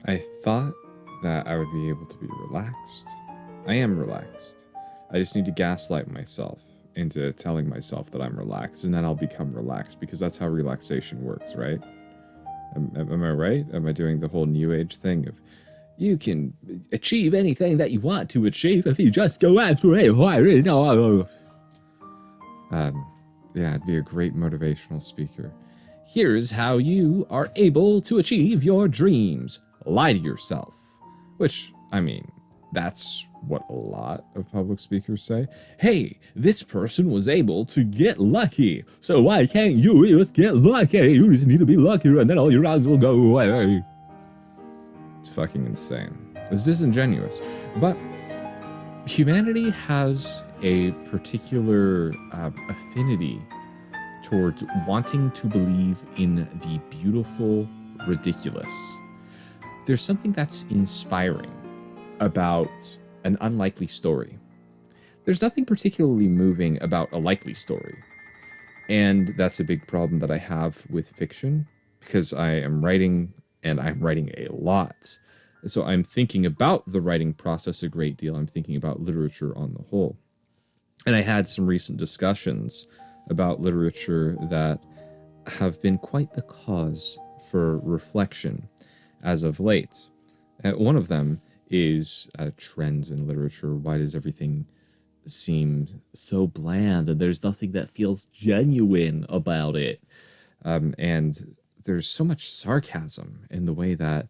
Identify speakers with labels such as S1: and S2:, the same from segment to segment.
S1: I thought that I would be able to be relaxed. I am relaxed. I just need to gaslight myself into telling myself that I'm relaxed, and then I'll become relaxed, because that's how relaxation works, right? Am I right? Am I doing the whole new age thing of you can achieve anything that you want to achieve if you just go after it? I really know. Yeah, I'd be a great motivational speaker. Here's how you are able to achieve your dreams. Lie to yourself. Which, I mean, that's what a lot of public speakers say. Hey, this person was able to get lucky, so why can't you just get lucky? You just need to be lucky, and then all your odds will go away. It's fucking insane. It's disingenuous. But humanity has a particular affinity towards wanting to believe in the beautiful, ridiculous. There's something that's inspiring about an unlikely story. There's nothing particularly moving about a likely story. And that's a big problem that I have with fiction, because I am writing, and I'm writing a lot. So I'm thinking about the writing process a great deal. I'm thinking about literature on the whole. And I had some recent discussions about literature that have been quite the cause for reflection as of late. One of them is trends in literature. Why does everything seem so bland, and there's nothing that feels genuine about it? And there's so much sarcasm in the way that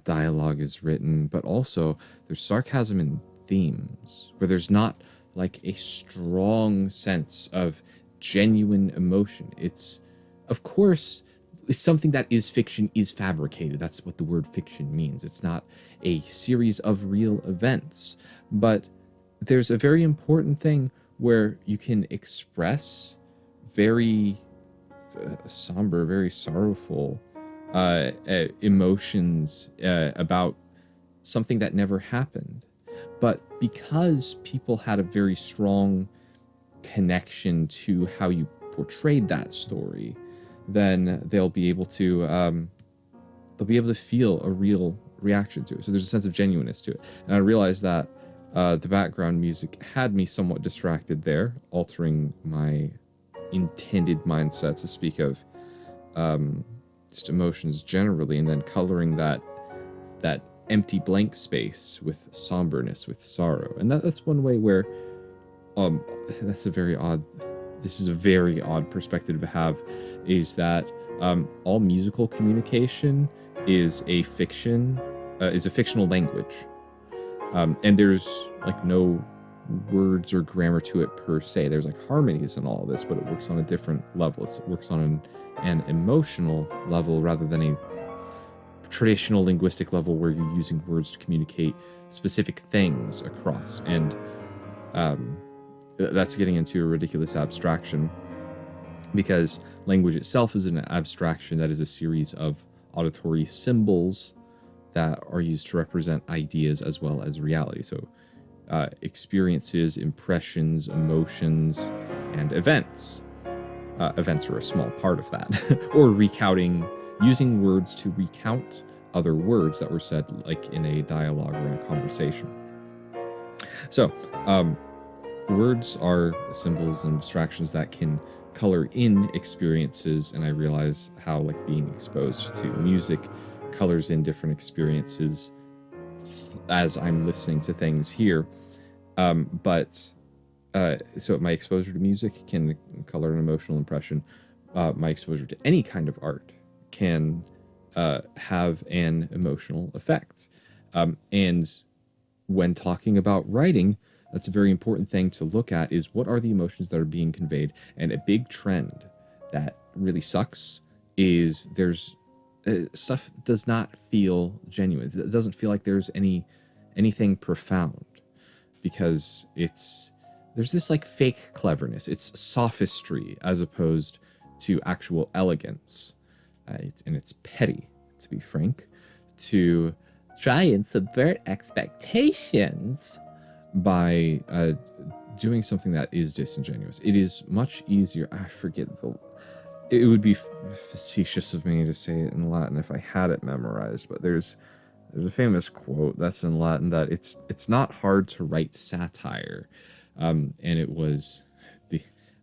S1: dialogue is written, but also there's sarcasm in themes where there's not like a strong sense of genuine emotion. It's, of course, something that is fiction is fabricated. That's what the word fiction means. It's not a series of real events. But there's a very important thing where you can express very somber, very sorrowful emotions about something that never happened. But because people had a very strong connection to how you portrayed that story, then they'll be able to feel a real reaction to it. So there's a sense of genuineness to it. And I realized that the background music had me somewhat distracted there, altering my intended mindset to speak of just emotions generally, and then coloring that empty blank space with somberness, with sorrow. And that's one way where that's a very odd, this is a very odd perspective to have, is that all musical communication is a fiction, is a fictional language. And there's like no words or grammar to it per se. There's like harmonies and all this, but it works on a different level. It works on an emotional level rather than a traditional linguistic level where you're using words to communicate specific things across. And that's getting into a ridiculous abstraction, because language itself is an abstraction that is a series of auditory symbols that are used to represent ideas as well as reality. So experiences, impressions, emotions, and events. Events are a small part of that. Or recounting, using words to recount other words that were said, like in a dialogue or in a conversation. So words are symbols and abstractions that can color in experiences, and I realize how like being exposed to music colors in different experiences as I'm listening to things here. So my exposure to music can color an emotional impression. My exposure to any kind of art can have an emotional effect. And when talking about writing, that's a very important thing to look at, is what are the emotions that are being conveyed. And a big trend that really sucks is there's stuff does not feel genuine. It doesn't feel like there's anything profound, because there's this like fake cleverness. It's sophistry as opposed to actual elegance. And it's petty, to be frank, to try and subvert expectations by doing something that is disingenuous. It is much easier. I forget it would be facetious of me to say it in Latin if I had it memorized, but there's there's a famous quote that's in Latin that it's not hard to write satire, and it was the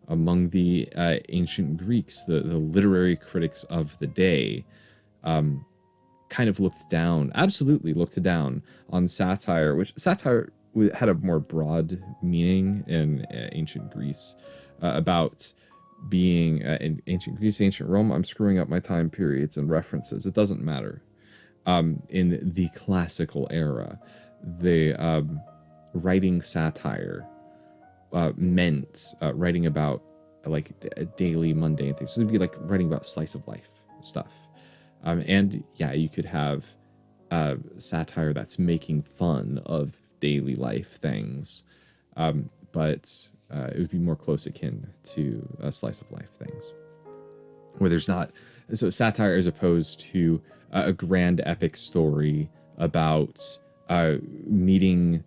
S1: among the ancient Greeks, the literary critics of the day, kind of absolutely looked down on satire, which satire had a more broad meaning in ancient Greece, about being in ancient Greece, ancient Rome. I'm screwing up my time periods and references. It doesn't matter. In the classical era, the writing satire meant writing about like daily mundane things. So it'd be like writing about slice of life stuff. And yeah, you could have satire that's making fun of daily life things, but it would be more close akin to slice of life things, where there's not. So satire, as opposed to a grand epic story about meeting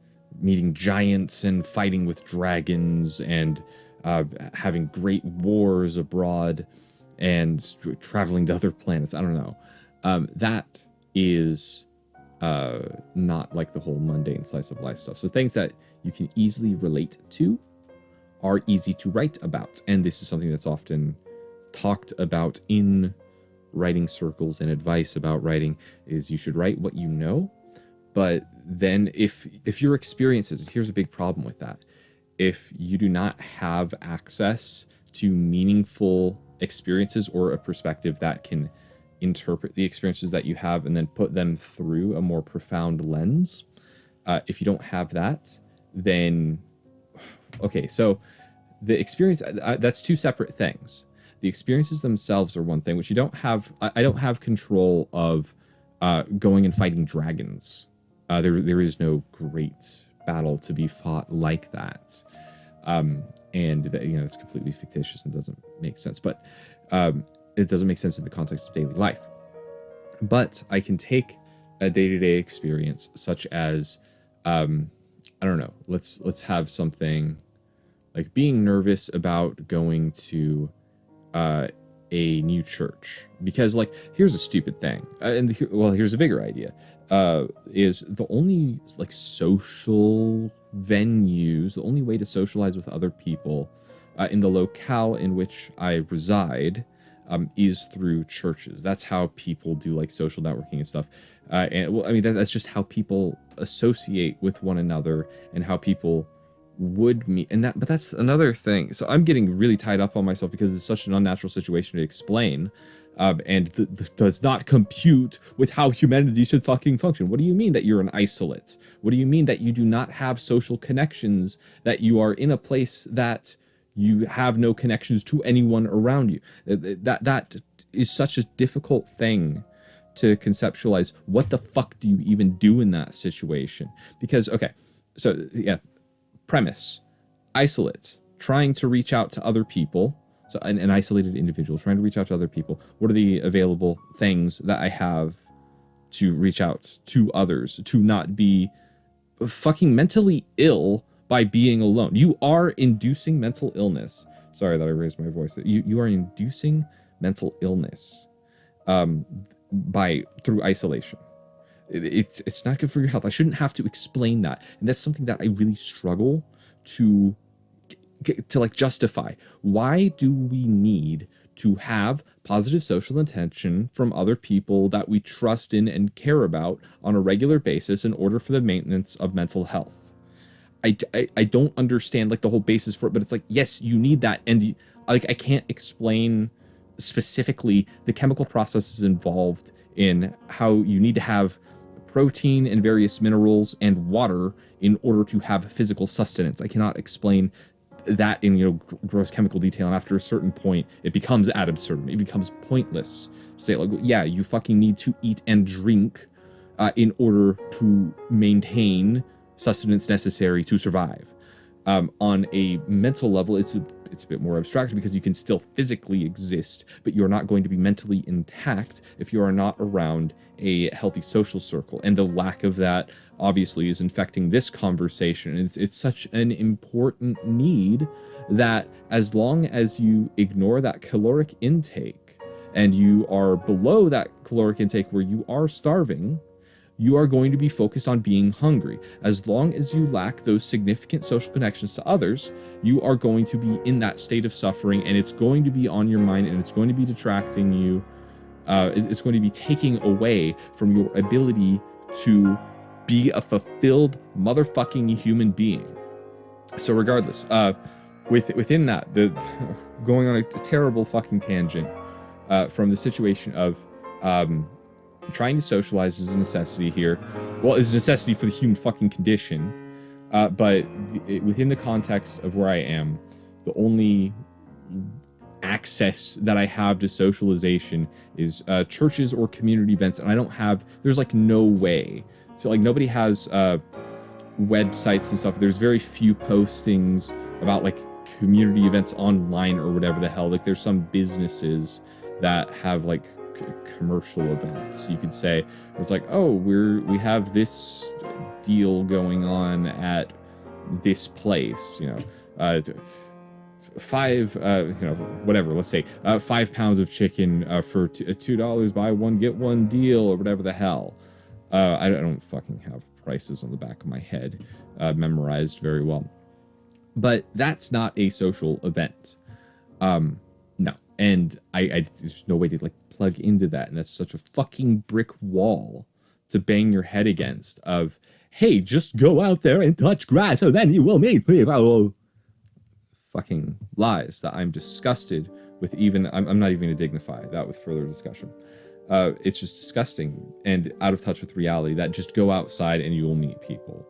S1: giants and fighting with dragons and having great wars abroad and traveling to other planets. I don't know. That is not like the whole mundane slice of life stuff. So things that you can easily relate to are easy to write about. And this is something that's often talked about in writing circles, and advice about writing is you should write what you know. But then if your experiences, and here's a big problem with that, if you do not have access to meaningful experiences or a perspective that can interpret the experiences that you have and then put them through a more profound lens, if you don't have that, then okay, so the experience, that's two separate things. The experiences themselves are one thing, which you don't have. I don't have control of going and fighting dragons. There is no great battle to be fought like that, and it's completely fictitious and doesn't make sense. But it doesn't make sense in the context of daily life. But I can take a day-to-day experience, such as I don't know. Let's have something like being nervous about going to a new church, because like here's a stupid thing, here's a bigger idea, is the only like social venues, the only way to socialize with other people in the locale in which I reside is through churches. That's how people do like social networking and stuff, and well, I mean that's just how people associate with one another and how people would meet. But that's another thing. So I'm getting really tied up on myself because it's such an unnatural situation to explain, and does not compute with how humanity should fucking function. What do you mean that you're an isolate? What do you mean that you do not have social connections, that you are in a place that you have no connections to anyone around you? That is such a difficult thing to conceptualize. What the fuck do you even do in that situation? Because okay, so yeah, premise: isolate, trying to reach out to other people. So an isolated individual trying to reach out to other people. What are the available things that I have to reach out to others, to not be fucking mentally ill by being alone? You are inducing mental illness. Sorry that I raised my voice. You are inducing mental illness through isolation. It's not good for your health. I shouldn't have to explain that, and that's something that I really struggle to like justify. Why do we need to have positive social intention from other people that we trust in and care about on a regular basis in order for the maintenance of mental health? I don't understand like the whole basis for it, but it's like, yes, you need that, and like I can't explain specifically the chemical processes involved in how you need to have protein and various minerals and water in order to have physical sustenance. I cannot explain that in gross chemical detail, and after a certain point it becomes ad absurdum. It becomes pointless to say like, yeah, you fucking need to eat and drink in order to maintain sustenance necessary to survive. On a mental level, it's a bit more abstract, because you can still physically exist, but you're not going to be mentally intact if you are not around a healthy social circle. And the lack of that obviously is infecting this conversation. It's such an important need that as long as you ignore that caloric intake and you are below that caloric intake where you are starving, you are going to be focused on being hungry. As long as you lack those significant social connections to others, you are going to be in that state of suffering, and it's going to be on your mind, and it's going to be detracting you. It's going to be taking away from your ability to be a fulfilled motherfucking human being. So regardless, within that, going on a terrible fucking tangent from the situation of trying to socialize is a necessity here. Well, is a necessity for the human fucking condition, but within the context of where I am, the only access that I have to socialization is churches or community events, and I don't have, there's like no way. So like nobody has websites and stuff. There's very few postings about like community events online or whatever the hell. Like there's some businesses that have like commercial events, you could say. It's like, oh, we have this deal going on at this place, you know, whatever, let's say 5 pounds of chicken for $2, buy one get one deal, or whatever the hell. I don't fucking have prices on the back of my head memorized very well, but that's not a social event. No, and I there's no way to like plug into that, and that's such a fucking brick wall to bang your head against of, hey, just go out there and touch grass so then you will meet people. Fucking lies that I'm disgusted with. Even I'm not even gonna dignify that with further discussion. It's just disgusting and out of touch with reality that just go outside and you will meet people.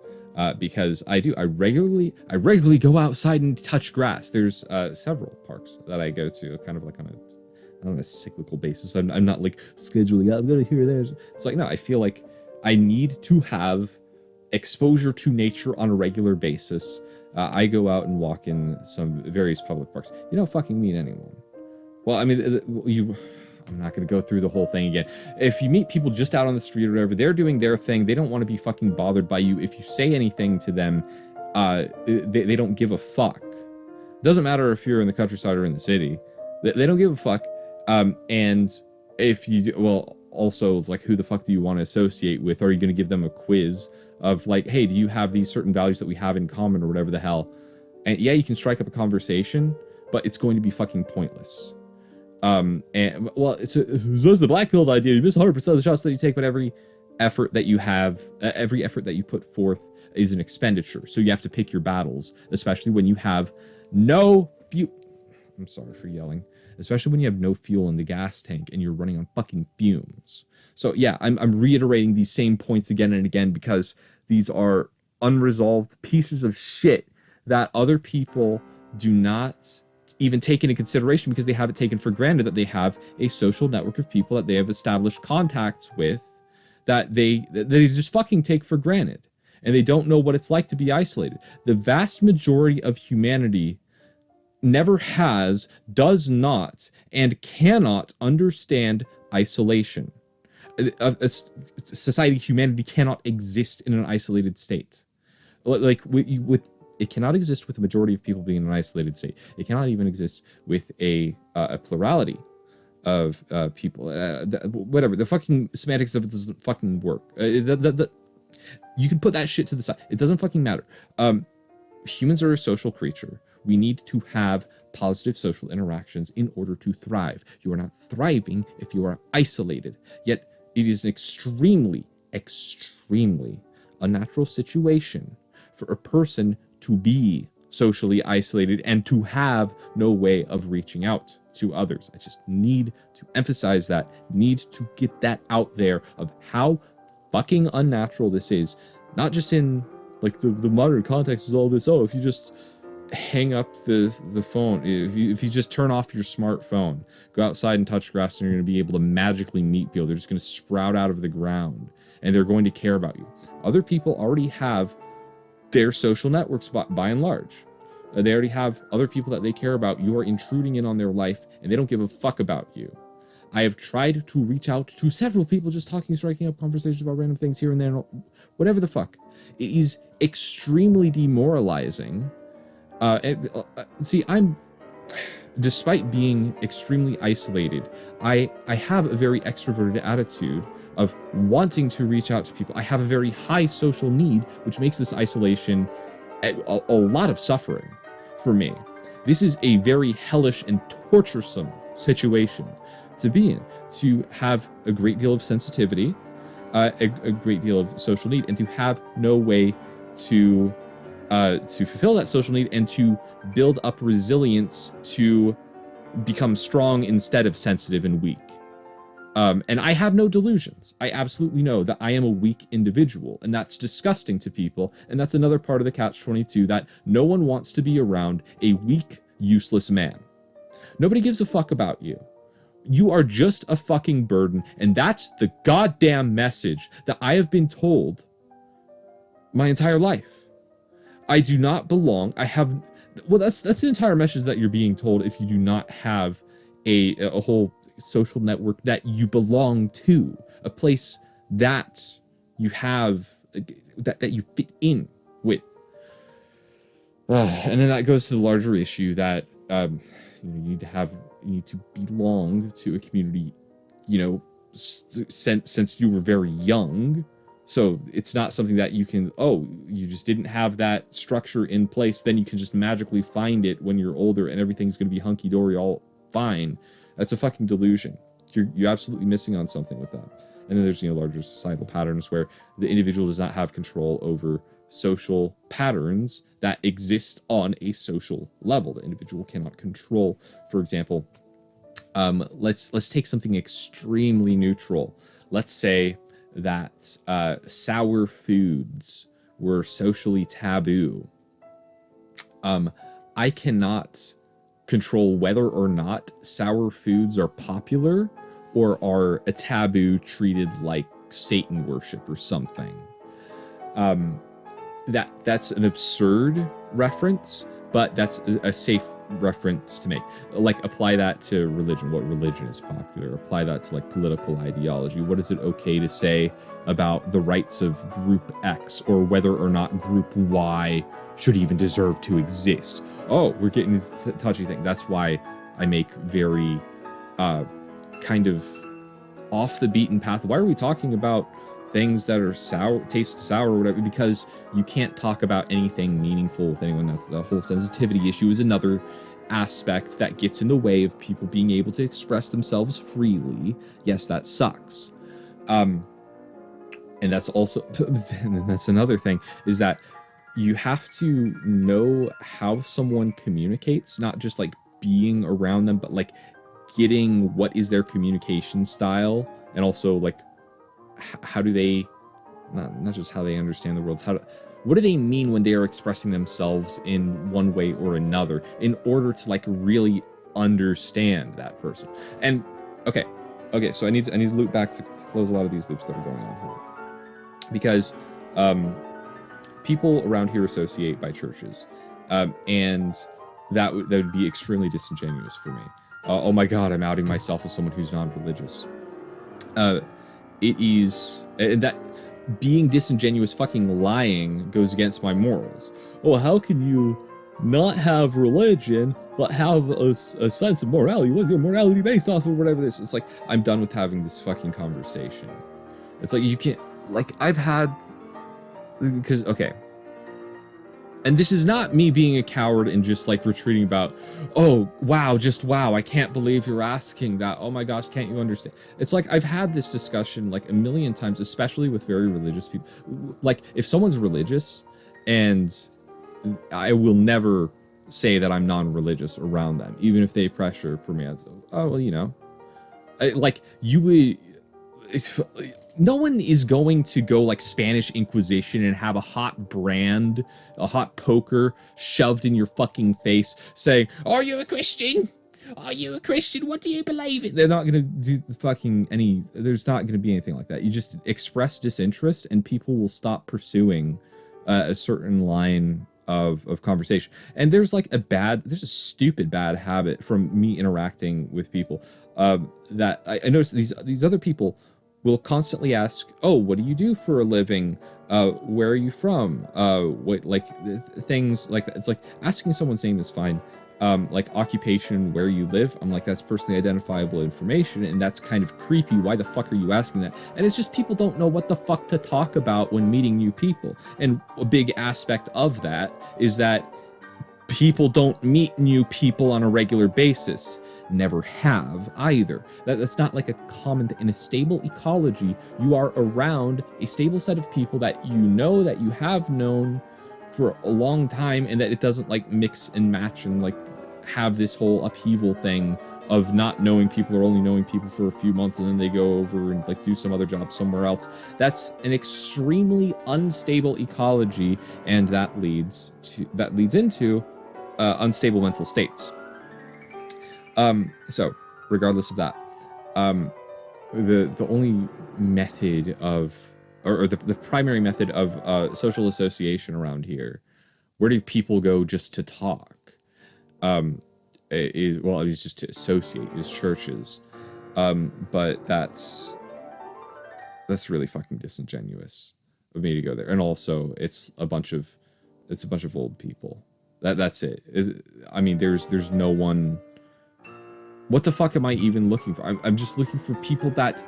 S1: Because I regularly go outside and touch grass. There's several parks that I go to kind of like on a cyclical basis. I'm not like scheduling, I'm going to here or there. It's like, no, I feel like I need to have exposure to nature on a regular basis. I go out and walk in some various public parks. You don't fucking meet anyone. Well, I mean, I'm not going to go through the whole thing again. If you meet people just out on the street or whatever, they're doing their thing. They don't want to be fucking bothered by you. If you say anything to them, they don't give a fuck. Doesn't matter if you're in the countryside or in the city. They don't give a fuck. And if you do, well, also it's like, who the fuck do you want to associate with? Are you going to give them a quiz of like, hey, do you have these certain values that we have in common or whatever the hell? And yeah, you can strike up a conversation, but it's going to be fucking pointless. And well, it's the black pilled idea. You miss 100% of the shots that you take, but every effort that you have, every effort that you put forth is an expenditure. So you have to pick your battles, especially when you have no fuel. I'm sorry for yelling. Especially when you have no fuel in the gas tank and you're running on fucking fumes. So yeah, I'm reiterating these same points again and again because these are unresolved pieces of shit that other people do not even take into consideration because they have it taken for granted that they have a social network of people that they have established contacts with that they just fucking take for granted. And they don't know what it's like to be isolated. The vast majority of humanity never has, does not, and cannot understand isolation. Society, humanity cannot exist in an isolated state. Like it cannot exist with a majority of people being in an isolated state. It cannot even exist with a plurality of people. Whatever, the fucking semantics of it doesn't fucking work. You can put that shit to the side. It doesn't fucking matter. Humans are a social creature. We need to have positive social interactions in order to thrive. You are not thriving if you are isolated. Yet it is an extremely, extremely unnatural situation for a person to be socially isolated and to have no way of reaching out to others. I just need to emphasize that, need to get that out there of how fucking unnatural this is. Not just in like the modern context is all this, oh, if you just hang up the phone, if you just turn off your smartphone, go outside and touch grass, and you're going to be able to magically meet people. They're just going to sprout out of the ground and they're going to care about you. Other people already have their social networks by and large. They already have other people that they care about. You are intruding in on their life and they don't give a fuck about you. I have tried to reach out to several people, just striking up conversations about random things here and there, whatever the fuck. It is extremely demoralizing. See, despite being extremely isolated, I have a very extroverted attitude, of wanting to reach out to people. I have a very high social need, which makes this isolation a lot of suffering for me. This is a very hellish and torturesome situation to be in, to have a great deal of sensitivity, a great deal of social need, and to have no way to fulfill that social need and to build up resilience to become strong instead of sensitive and weak. And I have no delusions. I absolutely know that I am a weak individual, and that's disgusting to people. And that's another part of the catch-22, that no one wants to be around a weak, useless man. Nobody gives a fuck about you. You are just a fucking burden, and that's the goddamn message that I have been told my entire life. I do not belong. Well, that's the entire message that you're being told if you do not have a whole social network that you belong to, a place that you have, that you fit in with. And then that goes to the larger issue that you need to belong to a community, since you were very young. So it's not something that you can, you just didn't have that structure in place, then you can just magically find it when you're older and everything's going to be hunky-dory, all fine. That's a fucking delusion. You're absolutely missing on something with that. And then there's, larger societal patterns where the individual does not have control over social patterns that exist on a social level. The individual cannot control, for example, let's take something extremely neutral. Let's say that sour foods were socially taboo. I cannot control whether or not sour foods are popular or are a taboo, treated like Satan worship or something. That's an absurd reference, but that's a safe reference to make. Like, apply that to religion. What religion is popular? Apply that to, like, political ideology. What is it okay to say about the rights of group X, or whether or not group Y should even deserve to exist? Oh, we're getting the touchy thing. That's why I make very kind of off the beaten path. Why are we talking about things that are sour, taste sour or whatever? Because you can't talk about anything meaningful with anyone. That's the whole sensitivity issue, is another aspect that gets in the way of people being able to express themselves freely. Yes, that sucks. And that's also, and that's another thing, is that you have to know how someone communicates, not just like being around them, but like getting what is their communication style, and also like how do they, not just how they understand the world, what do they mean when they are expressing themselves in one way or another, in order to like really understand that person. And okay, so I need to loop back to close a lot of these loops that are going on here, because people around here associate by churches, and that would be extremely disingenuous for me. Oh my God, I'm outing myself as someone who's non-religious. It is, and that being disingenuous, fucking lying, goes against my morals. Oh, how can you not have religion but have a sense of morality? What's your morality based off of, whatever this? It's like, I'm done with having this fucking conversation. It's like, you can't, like, I've had, because, okay, and this is not me being a coward and just like retreating about, oh, wow, just wow, I can't believe you're asking that. Oh my gosh, can't you understand? It's like, I've had this discussion like a million times, especially with very religious people. Like, if someone's religious, and I will never say that I'm non-religious around them, even if they pressure for me. As, oh, well, like, you would, no one is going to go like Spanish Inquisition and have a hot brand, a hot poker shoved in your fucking face saying, are you a Christian? Are you a Christian? What do you believe in? They're not going to do fucking there's not going to be anything like that. You just express disinterest and people will stop pursuing a certain line of conversation. And there's like there's a stupid bad habit from me interacting with people that I noticed these other people will constantly ask, oh, what do you do for a living? Where are you from? What, like, things like that. It's like, asking someone's name is fine. like occupation, where you live. I'm like, that's personally identifiable information, and that's kind of creepy. Why the fuck are you asking that? And it's just people don't know what the fuck to talk about when meeting new people. And a big aspect of that is that people don't meet new people on a regular basis. Never have either. That's not like a common. In a stable ecology, you are around a stable set of people that you know, that you have known for a long time, and that it doesn't like mix and match and like have this whole upheaval thing of not knowing people or only knowing people for a few months and then they go over and like do some other job somewhere else. That's an extremely unstable ecology, and that leads into unstable mental states. So regardless of that, the only method of, or the primary method of social association around here, where do people go just to talk? It's just to associate, is churches. But that's really fucking disingenuous of me to go there. And also it's a bunch of old people. That's it. I mean, there's no one. What the fuck am I even looking for? I'm just looking for people that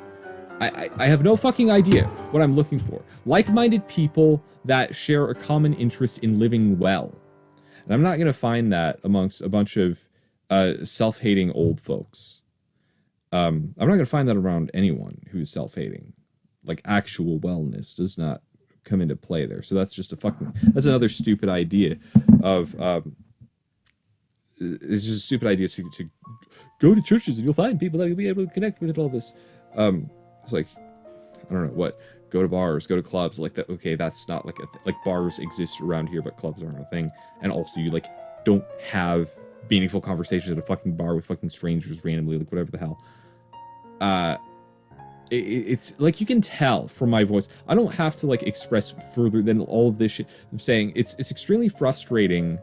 S1: I have no fucking idea what I'm looking for. Like-minded people that share a common interest in living well. And I'm not going to find that amongst a bunch of self-hating old folks. I'm not going to find that around anyone who's self-hating. Like, actual wellness does not come into play there. So that's just that's another stupid idea of, it's just a stupid idea to go to churches and you'll find people that you'll be able to connect with and all this. It's like, I don't know what, go to bars, go to clubs, like that. Okay, that's not like like bars exist around here, but clubs aren't a thing. And also you like don't have meaningful conversations at a fucking bar with fucking strangers randomly, like whatever the hell. It's like, you can tell from my voice, I don't have to like express further than all of this shit I'm saying. It's extremely frustrating,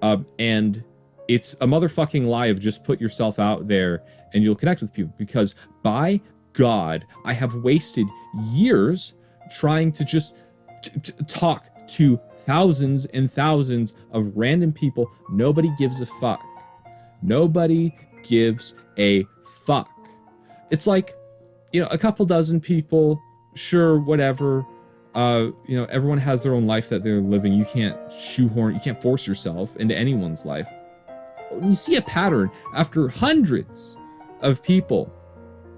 S1: and it's a motherfucking lie of just put yourself out there and you'll connect with people, because by God, I have wasted years trying to just talk to thousands and thousands of random people. Nobody gives a fuck. Nobody gives a fuck. It's like, you know, a couple dozen people, sure, whatever. You know, everyone has their own life that they're living. You can't force yourself into anyone's life. When you see a pattern after hundreds of people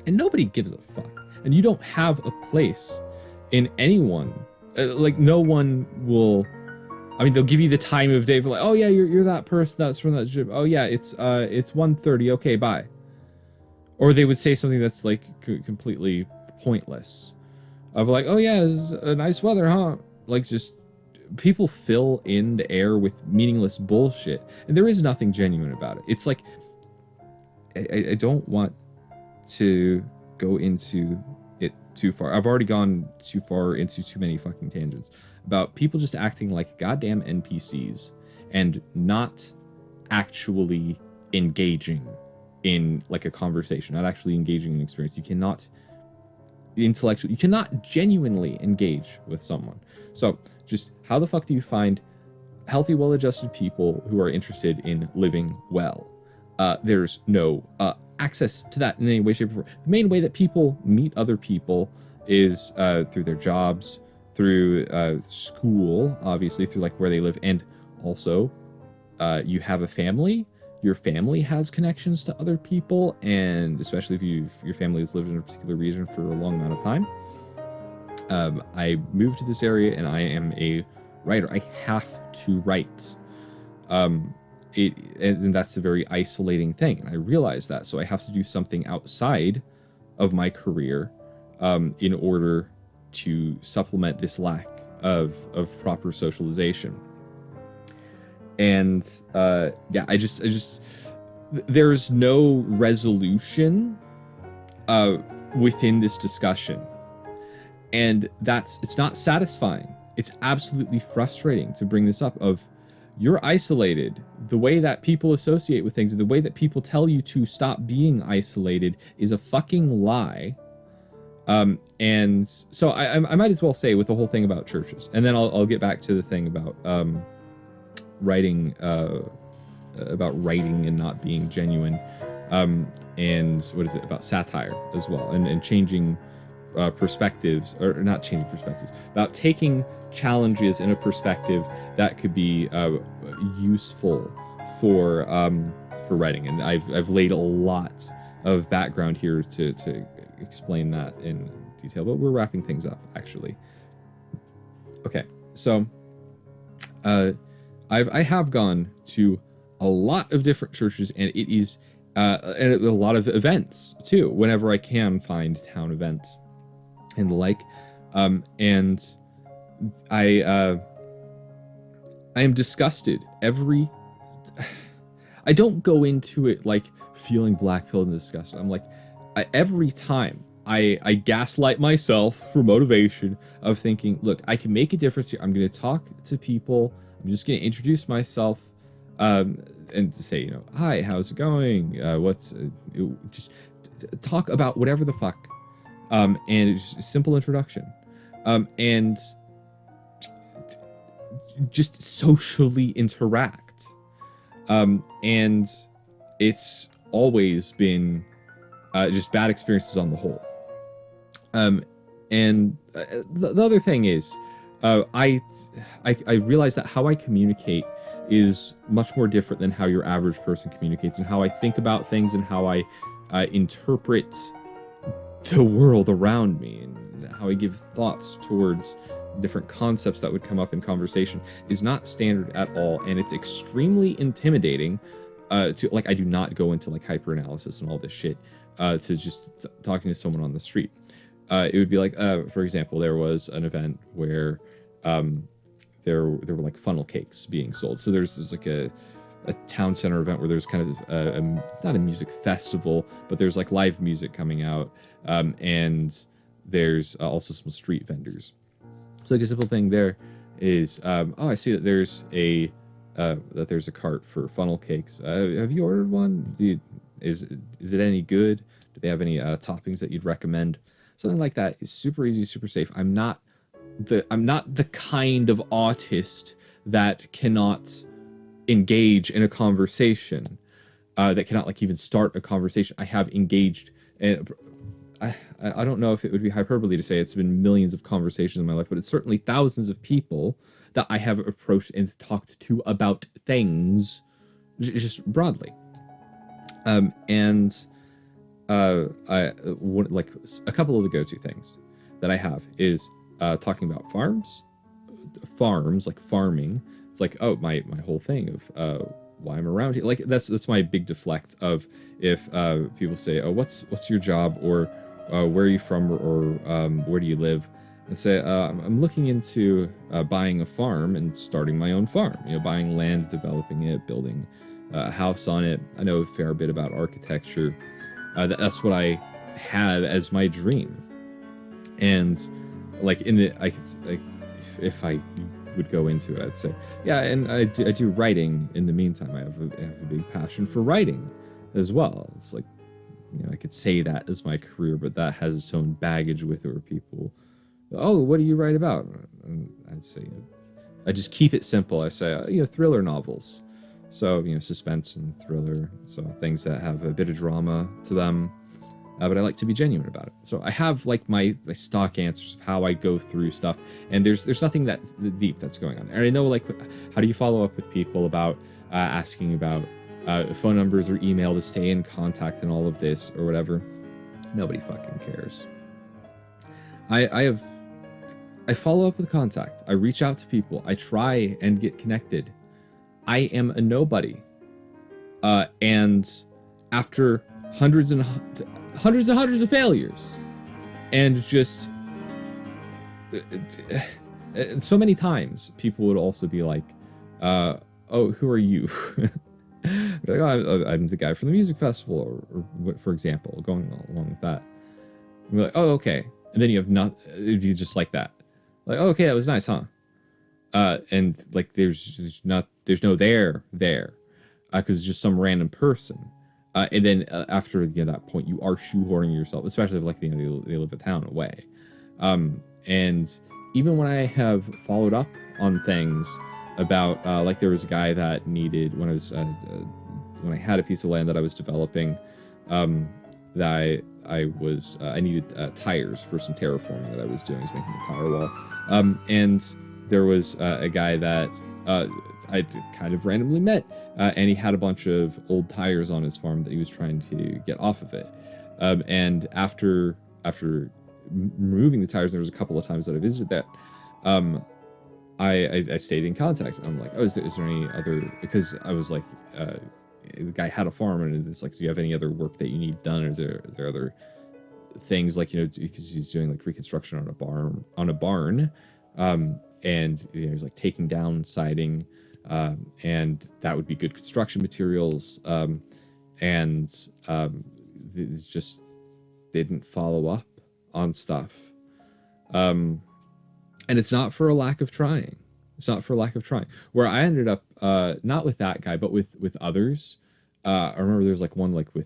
S1: and nobody gives a fuck, and you don't have a place in anyone, like no one will, I mean, they'll give you the time of day for like, oh yeah, you're that person that's from that gym. Oh yeah, it's 1:30. Okay, bye. Or they would say something that's like completely pointless, of like, oh yeah, it's a nice weather, huh? Like, just people fill in the air with meaningless bullshit, and there is nothing genuine about it. It's like, I don't want to go into it too far. I've already gone too far into too many fucking tangents about people just acting like goddamn NPCs and not actually engaging in like a conversation, not actually engaging in experience. You cannot genuinely engage with someone. So just how the fuck do you find healthy, well-adjusted people who are interested in living well? There's no access to that in any way, shape, or form. The main way that people meet other people is through their jobs, through school, obviously, through like where they live, and also you have a family. Your family has connections to other people, and especially if your family has lived in a particular region for a long amount of time. I moved to this area, and I am a writer. I have to write. And that's a very isolating thing, and I realize that. So I have to do something outside of my career in order to supplement this lack of proper socialization. And yeah, I just there's no resolution within this discussion, and it's not satisfying. It's absolutely frustrating to bring this up. Of, you're isolated. The way that people associate with things, the way that people tell you to stop being isolated, is a fucking lie. And so I might as well say with the whole thing about churches, and then I'll get back to the thing about writing about writing and not being genuine, and what is it about satire as well, and changing perspectives, or not changing perspectives, about taking challenges in a perspective that could be useful for writing. And I've laid a lot of background here to explain that in detail, but we're wrapping things up actually. Okay, so I have gone to a lot of different churches, and it is and a lot of events too, whenever I can find town events and the like. And I am disgusted every. I don't go into it like feeling black-pilled and disgusted. I'm like, every time I gaslight myself for motivation of thinking, look, I can make a difference here. I'm going to talk to people. I'm just going to introduce myself, and to say, you know, hi, how's it going? Just talk about whatever the fuck. And it's a simple introduction. And just socially interact. And it's always been just bad experiences on the whole. And the other thing is, I realize that how I communicate is much more different than how your average person communicates, and how I think about things, and how I interpret the world around me, and how I give thoughts towards different concepts that would come up in conversation is not standard at all. And it's extremely intimidating to, like, I do not go into like hyper analysis and all this shit to just talking to someone on the street. It would be like, for example, there was an event where there were like funnel cakes being sold. So there's like a town center event where there's kind of it's not a music festival, but there's like live music coming out, and there's also some street vendors. So like a simple thing there is, oh, I see that there's a cart for funnel cakes. Have you ordered one? Is it any good? Do they have any toppings that you'd recommend? Something like that is super easy, super safe. I'm not the kind of autist that cannot engage in a conversation, that cannot like even start a conversation. I have engaged, and I don't know if it would be hyperbole to say it's been millions of conversations in my life, but it's certainly thousands of people that I have approached and talked to about things, just broadly. Like a couple of the go-to things that I have is talking about farms, like farming. It's like, oh, my whole thing of why I'm around here. Like that's my big deflect of if people say, oh, what's your job, or where are you from, or where do you live, and say, I'm looking into buying a farm and starting my own farm. You know, buying land, developing it, building a house on it. I know a fair bit about architecture. That's what I have as my dream. And like if I would go into it, I'd say, yeah, and I do writing in the meantime. I have a big passion for writing as well. It's like, you know, I could say that as my career, but that has its own baggage with it, where people, oh, what do you write about? And I'd say, I just keep it simple. I say, you know, thriller novels. So, you know, suspense and thriller. So things that have a bit of drama to them. But I like to be genuine about it. So I have like my stock answers of how I go through stuff. And there's nothing that's deep that's going on there. And I know, like, how do you follow up with people about asking about phone numbers or email to stay in contact and all of this or whatever? Nobody fucking cares. I follow up with contact. I reach out to people. I try and get connected. I am a nobody. And after hundreds of failures, and just so many times people would also be like, oh, who are you? Like, oh, I'm the guy from the music festival, or for example, going along with that. And we're like, oh, okay. And then you have not, it'd be just like that. Like, oh, okay, that was nice, huh? And like, there's no there, because it's just some random person. And then after that point, you are shoehorning yourself, especially if, like, you know, they live a town away. And even when I have followed up on things about like there was a guy that needed when I had a piece of land that I was developing, that I needed tires for some terraforming that I was doing. I was making a tire wall, and there was a guy that I kind of randomly met, and he had a bunch of old tires on his farm that he was trying to get off of it. And after removing the tires, there was a couple of times that I visited that. I stayed in contact. I'm like, oh, is there any other? Because I was like, the guy had a farm, and it's like, do you have any other work that you need done, or there other things like, because he's doing like reconstruction on a barn, and he's like taking down siding, and that would be good construction materials, and it's just didn't follow up on stuff, and it's not for a lack of trying. It's not for a lack of trying. Where I ended up, not with that guy, but with others. I remember there was like one like with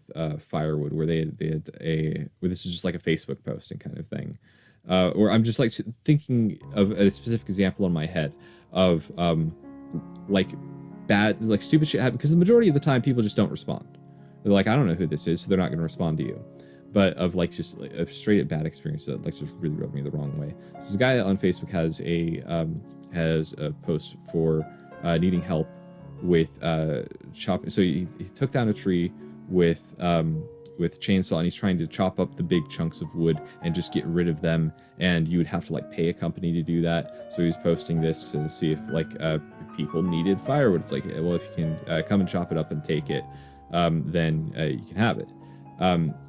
S1: firewood where they had where this is just like a Facebook posting kind of thing, where I'm just like thinking of a specific example in my head of like bad, like stupid shit happen, because the majority of the time people just don't respond. They're like, I don't know who this is, so they're not going to respond to you. But of like just like a straight up bad experience that like just really rubbed me the wrong way. So this guy on Facebook has a post for needing help with chopping. So he took down a tree with chainsaw, and he's trying to chop up the big chunks of wood and just get rid of them. And you would have to like pay a company to do that. So he was posting this to see if like people needed firewood. It's like, well, if you can come and chop it up and take it, then you can have it.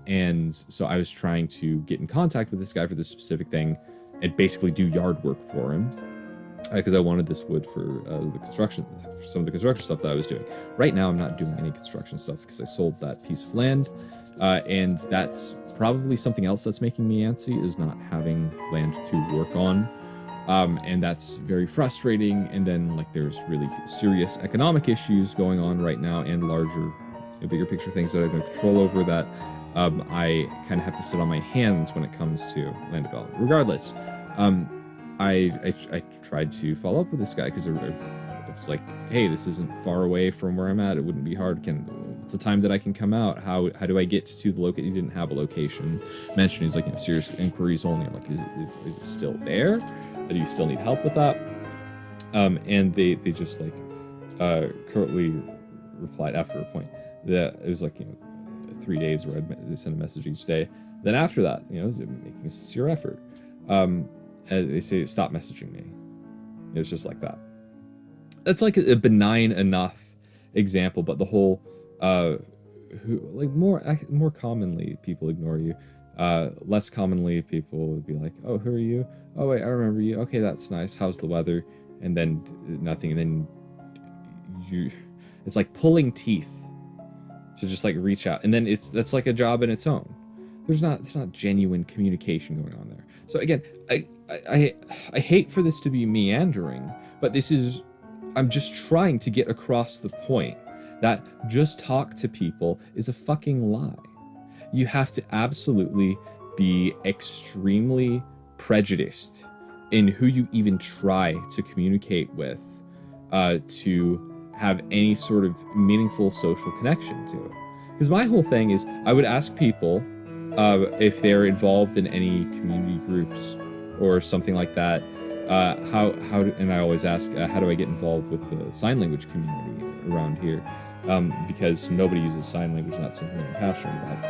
S1: And so I was trying to get in contact with this guy for this specific thing and basically do yard work for him, because I wanted this wood for some of the construction stuff that I was doing. Right now, I'm not doing any construction stuff because I sold that piece of land, and that's probably something else that's making me antsy, is not having land to work on, and that's very frustrating. And then like there's really serious economic issues going on right now, and larger, bigger picture things that I have no control over, that I kind of have to sit on my hands when it comes to land development. Regardless, I tried to follow up with this guy because I was like, hey, this isn't far away from where I'm at. It wouldn't be hard. It's a time that I can come out. How do I get to the location? He didn't have a location mentioned. He's like, serious inquiries only. I'm like, is it still there? Do you still need help with that? And they just like currently replied after a point that it was like 3 days where I'd send a message each day. Then after that, making a sincere effort. And they say, stop messaging me. It was just like that. That's like a benign enough example, but the whole, more commonly people ignore you. Less commonly people would be like, oh, who are you? Oh, wait, I remember you. Okay, that's nice. How's the weather? And then nothing. And then it's like pulling teeth to just like reach out. And then that's like a job in its own. It's not genuine communication going on there. So again, I hate for this to be meandering, but I'm just trying to get across the point that just talk to people is a fucking lie. You have to absolutely be extremely prejudiced in who you even try to communicate with, to have any sort of meaningful social connection to it. Because my whole thing is, I would ask people if they're involved in any community groups or something like that, and I always ask, how do I get involved with the sign language community around here? Because nobody uses sign language, and that's something I'm passionate about.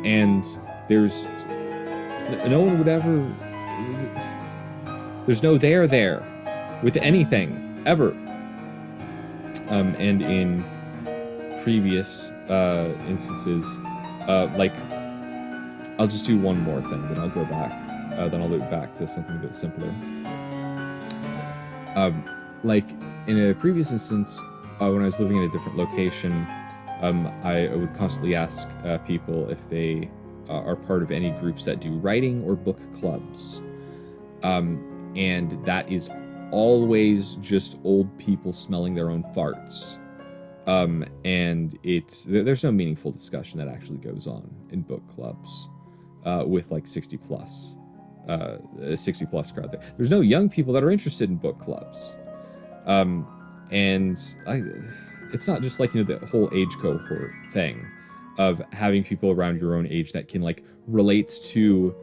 S1: And there's no one would ever, there's no there with anything, ever. And in previous instances, like, I'll just do one more thing, then I'll go back, then I'll loop back to something a bit simpler. Like, in a previous instance, when I was living in a different location, I would constantly ask people if they are part of any groups that do writing or book clubs. And that is always just old people smelling their own farts. And there's no meaningful discussion that actually goes on in book clubs with like 60 plus crowd there. There's no young people that are interested in book clubs. And it's not just like, the whole age cohort thing of having people around your own age that can like relate to.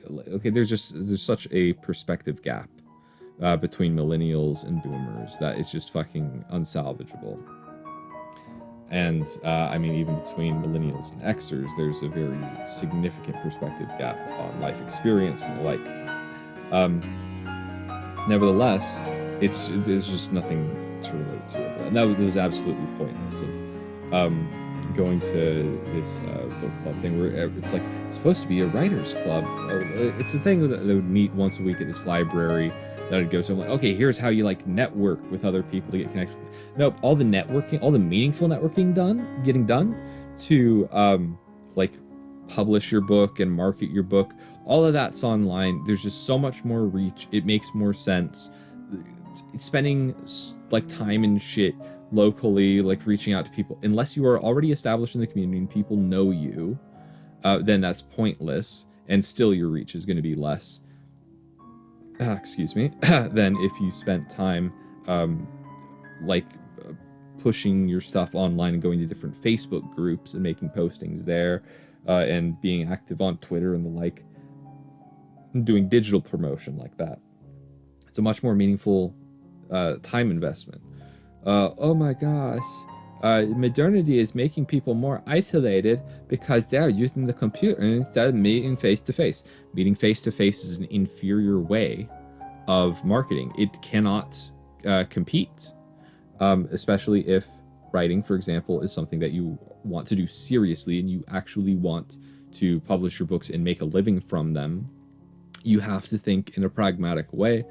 S1: Okay, there's such a perspective gap between millennials and boomers that it's just fucking unsalvageable. And I mean, even between millennials and Xers, there's a very significant perspective gap on life experience and the like. Nevertheless, there's just nothing to relate to. And that was absolutely pointless of going to this book club thing where it's like it's supposed to be a writer's club. It's a thing that they would meet once a week at this library that I'd go to. I'm like, okay, here's how you like network with other people to get connected. Nope, all the networking, all the meaningful networking getting done to like publish your book and market your book. All of that's online. There's just so much more reach. It makes more sense. Spending like time and shit locally, like reaching out to people, unless you are already established in the community and people know you, then that's pointless, and still your reach is going to be less. Excuse me. Than if you spent time like pushing your stuff online and going to different Facebook groups and making postings there, and being active on Twitter and the like, and doing digital promotion like that. It's a much more meaningful time investment. Oh my gosh, modernity is making people more isolated because they're using the computer instead of meeting face-to-face. Meeting face-to-face is an inferior way of marketing. It cannot compete, especially if writing, for example, is something that you want to do seriously and you actually want to publish your books and make a living from them. You have to think in a pragmatic way,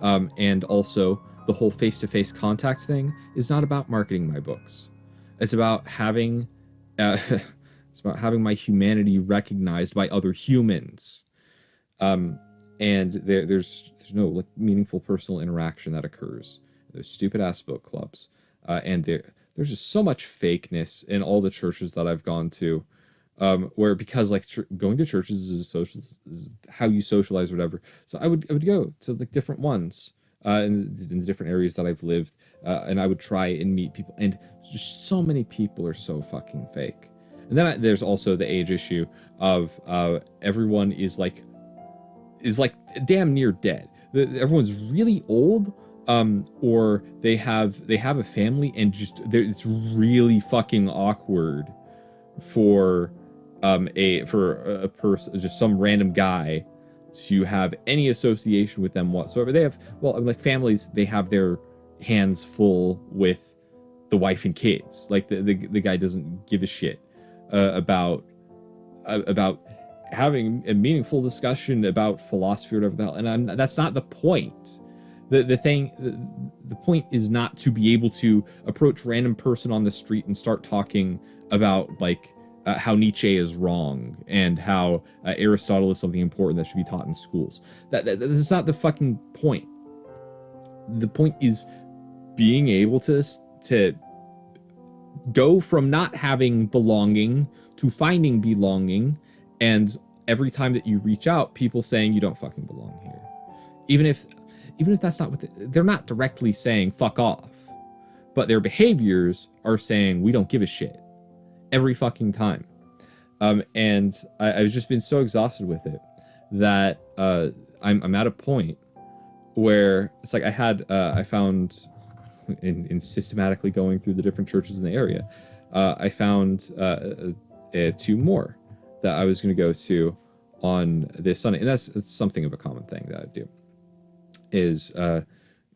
S1: and also the whole face-to-face contact thing is not about marketing my books. It's about having my humanity recognized by other humans, and there's no like meaningful personal interaction that occurs. There's stupid ass book clubs, and there's just so much fakeness in all the churches that I've gone to, where because like going to churches is how you socialize or whatever. So I would go to like different ones. In the different areas that I've lived, and I would try and meet people, and just so many people are so fucking fake. And then there's also the age issue of everyone is like damn near dead. Everyone's really old, or they have a family, and just it's really fucking awkward for a person, just some random guy, to have any association with them whatsoever. They have, well, like families, they have their hands full with the wife and kids. Like the guy doesn't give a shit about having a meaningful discussion about philosophy or whatever the hell. And that's not the point. The point is not to be able to approach random person on the street and start talking about like how Nietzsche is wrong and how Aristotle is something important that should be taught in schools. That's not the fucking point. The point is being able to go from not having belonging to finding belonging, and every time that you reach out, people saying you don't fucking belong here. Even if that's not what they're not directly saying fuck off, but their behaviors are saying we don't give a shit. Every fucking time. And I've just been so exhausted with it that I'm at a point where it's like I found in systematically going through the different churches in the area, I found 2 more that I was going to go to on this Sunday. And it's something of a common thing that I do, is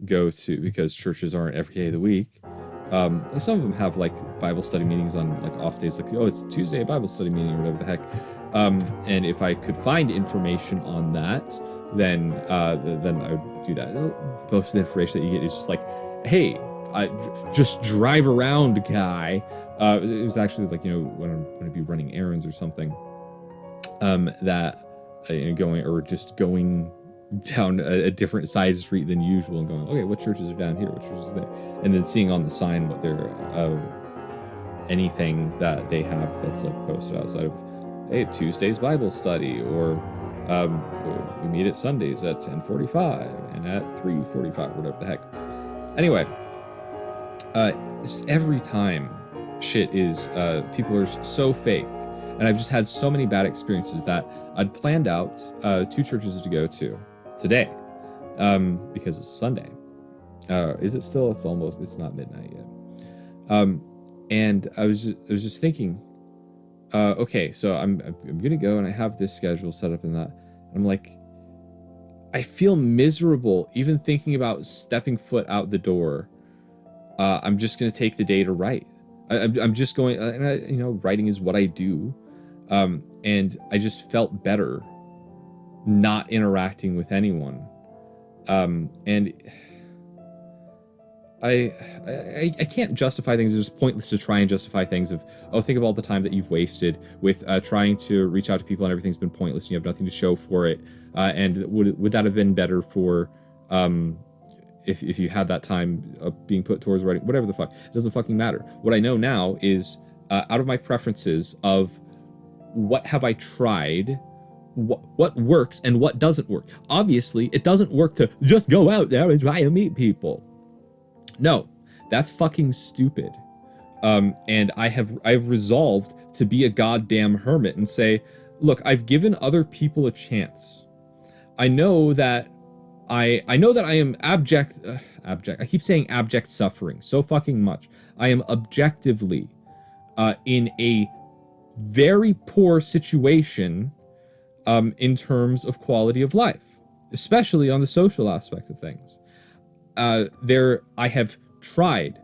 S1: go to, because churches aren't every day of the week. Some of them have like Bible study meetings on like off days, like, oh, it's Tuesday Bible study meeting or whatever the heck. And if I could find information on that, then I would do that. Most of the information that you get is just like, hey, just drive around, guy. It was actually like, when I'm going to be running errands or something, that going, or just going down a different side street than usual and going, okay, what churches are down here, what churches are there, and then seeing on the sign what they're anything that they have that's like posted outside of, hey, Tuesday's Bible study, or We meet at Sundays at 10:45 and at 3:45, whatever the heck. Anyway, just every time shit is, people are so fake. And I've just had so many bad experiences that I'd planned out 2 churches to go to today, because it's Sunday. Is it still? It's not midnight yet. And I was just thinking, okay, so I'm gonna go and I have this schedule set up and that. And I'm like, I feel miserable even thinking about stepping foot out the door. I'm just gonna take the day to write. I'm just going, and writing is what I do. And I just felt better not interacting with anyone. And I can't justify things. It's just pointless to try and justify things of, think of all the time that you've wasted with trying to reach out to people and everything's been pointless and you have nothing to show for it. And would that have been better for, if you had that time being put towards writing, whatever the fuck, it doesn't fucking matter. What I know now is, out of my preferences of what have I tried, what works and what doesn't work. Obviously, it doesn't work to just go out there and try to meet people. No, that's fucking stupid. And I've resolved to be a goddamn hermit and say, look, I've given other people a chance. I know that I am abject. I keep saying abject suffering so fucking much. I am objectively in a very poor situation in terms of quality of life, especially on the social aspect of things. I have tried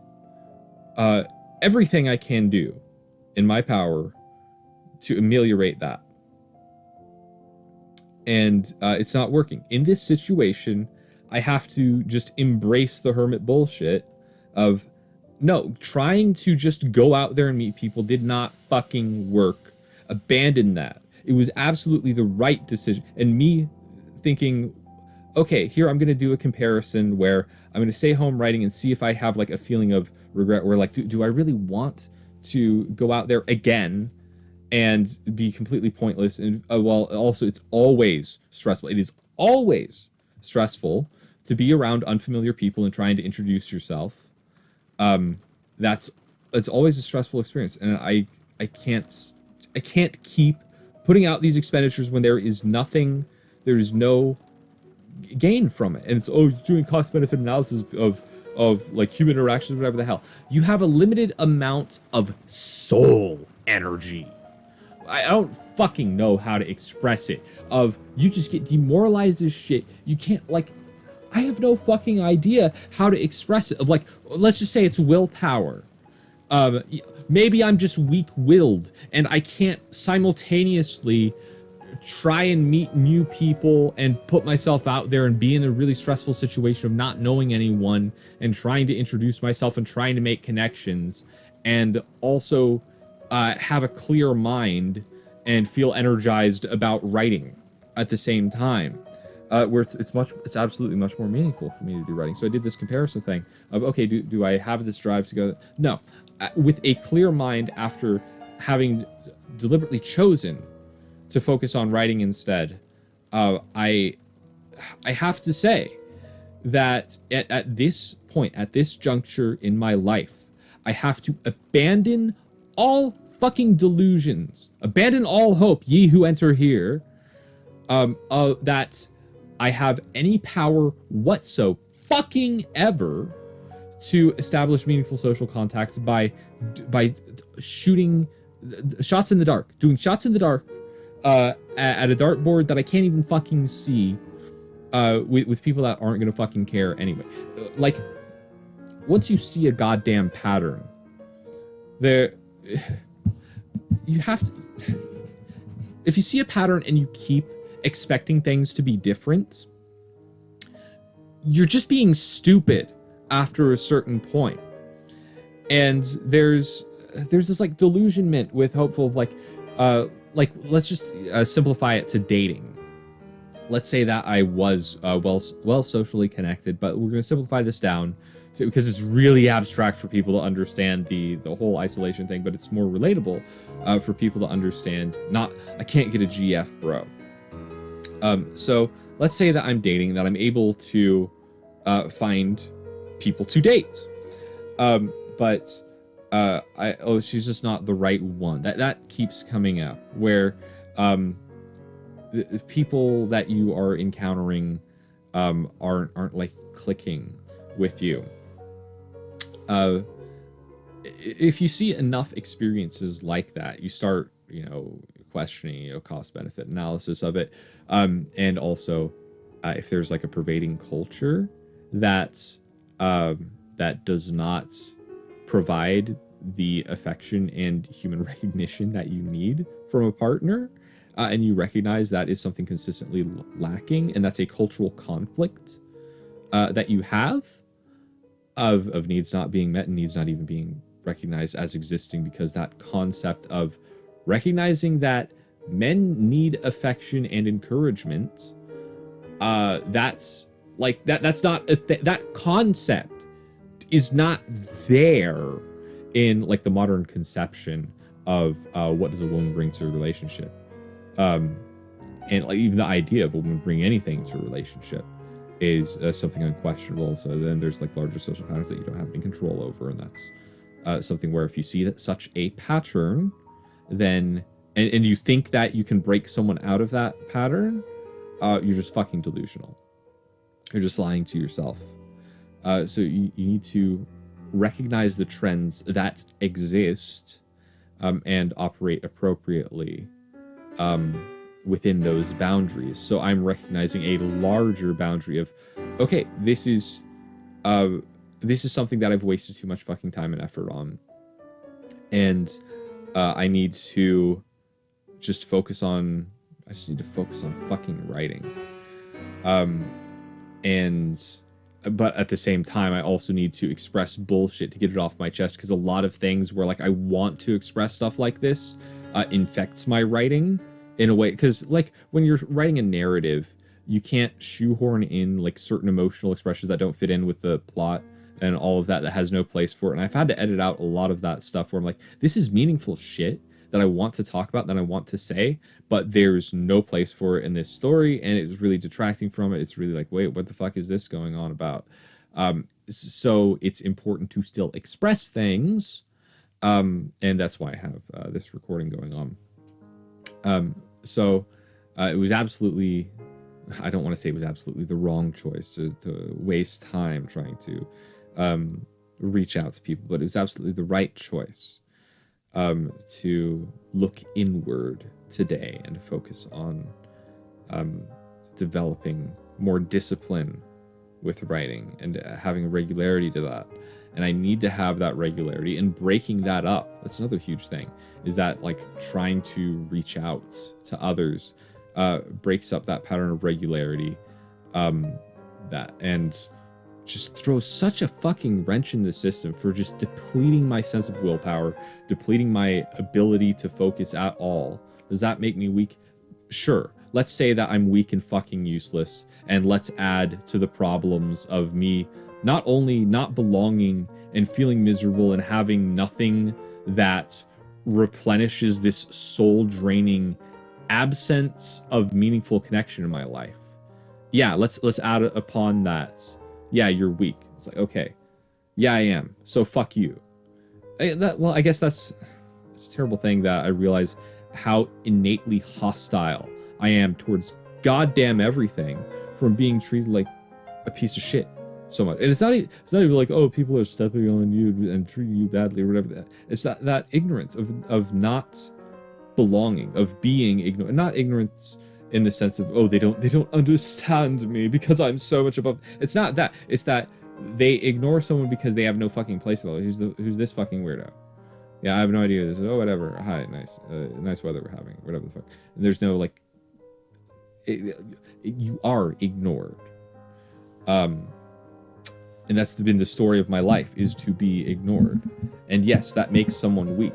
S1: everything I can do in my power to ameliorate that. And it's not working. In this situation, I have to just embrace the hermit bullshit of, no, trying to just go out there and meet people did not fucking work. Abandon that. It was absolutely the right decision. And me thinking, okay, here I'm going to do a comparison where I'm going to stay home writing and see if I have like a feeling of regret where like, do I really want to go out there again and be completely pointless? And well, also it's always stressful. It is always stressful to be around unfamiliar people and trying to introduce yourself. It's always a stressful experience. And I can't keep putting out these expenditures when there is no gain from it. And it's, you're doing cost benefit analysis of like human interactions, whatever the hell. You have a limited amount of soul energy. I don't fucking know how to express it. You just get demoralized as shit. You can't, like, I have no fucking idea how to express it. Of like, let's just say it's willpower. Maybe I'm just weak-willed and I can't simultaneously try and meet new people and put myself out there and be in a really stressful situation of not knowing anyone and trying to introduce myself and trying to make connections and also have a clear mind and feel energized about writing at the same time. Where it's absolutely much more meaningful for me to do writing. So I did this comparison thing of, okay, do I have this drive to go? No, with a clear mind after having deliberately chosen to focus on writing instead, I have to say that at this point, at this juncture in my life, I have to abandon all fucking delusions, abandon all hope, ye who enter here, that I have any power whatso fucking ever to establish meaningful social contacts by shooting shots in the dark, doing shots in the dark at a dartboard that I can't even fucking see, with people that aren't gonna fucking care anyway. Like, once you see a goddamn pattern, you have to. If you see a pattern and you keep expecting things to be different, you're just being stupid after a certain point. And there's this like delusionment with hopeful of like let's just simplify it to dating. Let's say that I was well socially connected, but we're going to simplify this down because it's really abstract for people to understand the whole isolation thing, but it's more relatable for people to understand. Not, I can't get a GF, bro. So let's say that I'm dating, that I'm able to find people to date. But she's just not the right one. That keeps coming up, where the people that you are encountering aren't like clicking with you. If you see enough experiences like that, you start, questioning, cost benefit analysis of it. And also, if there's like a pervading culture that that does not provide the affection and human recognition that you need from a partner, and you recognize that is something consistently lacking, and that's a cultural conflict that you have of needs not being met and needs not even being recognized as existing, because that concept of recognizing that men need affection and encouragement, that's like that's not that concept is not there in like the modern conception of what does a woman bring to a relationship, and like even the idea of a woman bringing anything to a relationship is something unquestionable. So then there's like larger social patterns that you don't have any control over, and that's something where if you see that such a pattern, then and you think that you can break someone out of that pattern, you're just fucking delusional. You're just lying to yourself. So you need to recognize the trends that exist, and operate appropriately within those boundaries. So I'm recognizing a larger boundary of, okay, this is something that I've wasted too much fucking time and effort on, and I need to just focus on. I just need to focus on fucking writing. But at the same time, I also need to express bullshit to get it off my chest, because a lot of things where like I want to express stuff like this infects my writing in a way, because like when you're writing a narrative, you can't shoehorn in like certain emotional expressions that don't fit in with the plot and all of that has no place for it. And I've had to edit out a lot of that stuff where I'm like, this is meaningful shit that I want to talk about, that I want to say, but there's no place for it in this story, and it's really detracting from it. It's really like, wait, what the fuck is this going on about? So it's important to still express things, and that's why I have this recording going on. So it was absolutely, I don't want to say it was absolutely the wrong choice to waste time trying to reach out to people, but it was absolutely the right choice to look inward today and focus on developing more discipline with writing and having regularity to that. And I need to have that regularity, and breaking that up. That's another huge thing, is that like trying to reach out to others breaks up that pattern of regularity, that and just throws such a fucking wrench in the system for just depleting my sense of willpower, depleting my ability to focus at all. Does that make me weak? Sure. Let's say that I'm weak and fucking useless, and let's add to the problems of me not only not belonging and feeling miserable and having nothing that replenishes this soul-draining absence of meaningful connection in my life. Yeah, let's add upon that. Yeah, you're weak. It's like, okay, yeah, I am. So fuck you. I guess that's a terrible thing, that I realize how innately hostile I am towards goddamn everything, from being treated like a piece of shit so much. And it's not even like, oh, people are stepping on you and treating you badly or whatever. It's that ignorance of not belonging, of being ignorant, not ignorance in the sense of, oh, they don't understand me because I'm so much above. It's not that. It's that they ignore someone because they have no fucking place. Who's this fucking weirdo? Yeah, I have no idea who this is. Oh, whatever. Hi, nice weather we're having. Whatever the fuck. And there's no like. You are ignored. And that's been the story of my life, is to be ignored. And yes, that makes someone weak.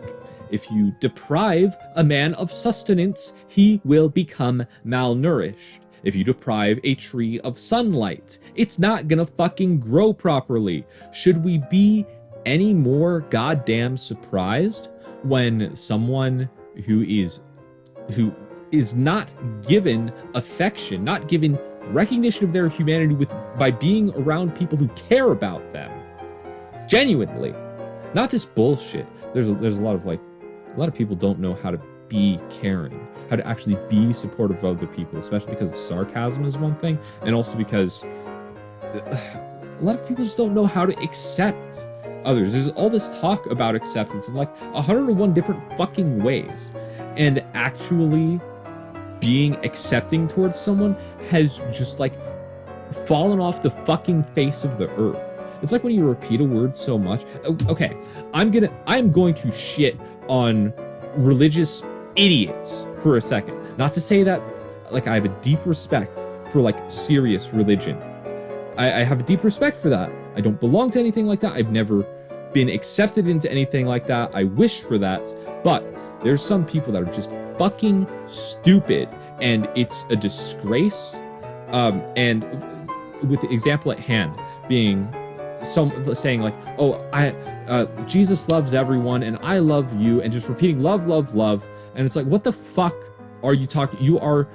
S1: If you deprive a man of sustenance, he will become malnourished. If you deprive a tree of sunlight, it's not gonna fucking grow properly. Should we be any more goddamn surprised when someone who is not given affection, not given recognition of their humanity by being around people who care about them genuinely, not this bullshit. There's a lot of people don't know how to be caring, how to actually be supportive of other people, especially because of sarcasm is one thing, and also because a lot of people just don't know how to accept others. There's all this talk about acceptance in like 101 different fucking ways, and actually being accepting towards someone has just like fallen off the fucking face of the earth. It's like when you repeat a word so much. Okay, I'm going to shit on religious idiots for a second. Not to say that like I have a deep respect for like serious religion. I have a deep respect for that. I don't belong to anything like that. I've never been accepted into anything like that. I wish for that. But there's some people that are just fucking stupid, and it's a disgrace. And with the example at hand being some saying like, oh, Jesus loves everyone and I love you, and just repeating love, love, love. And it's like, what the fuck are you talking? You are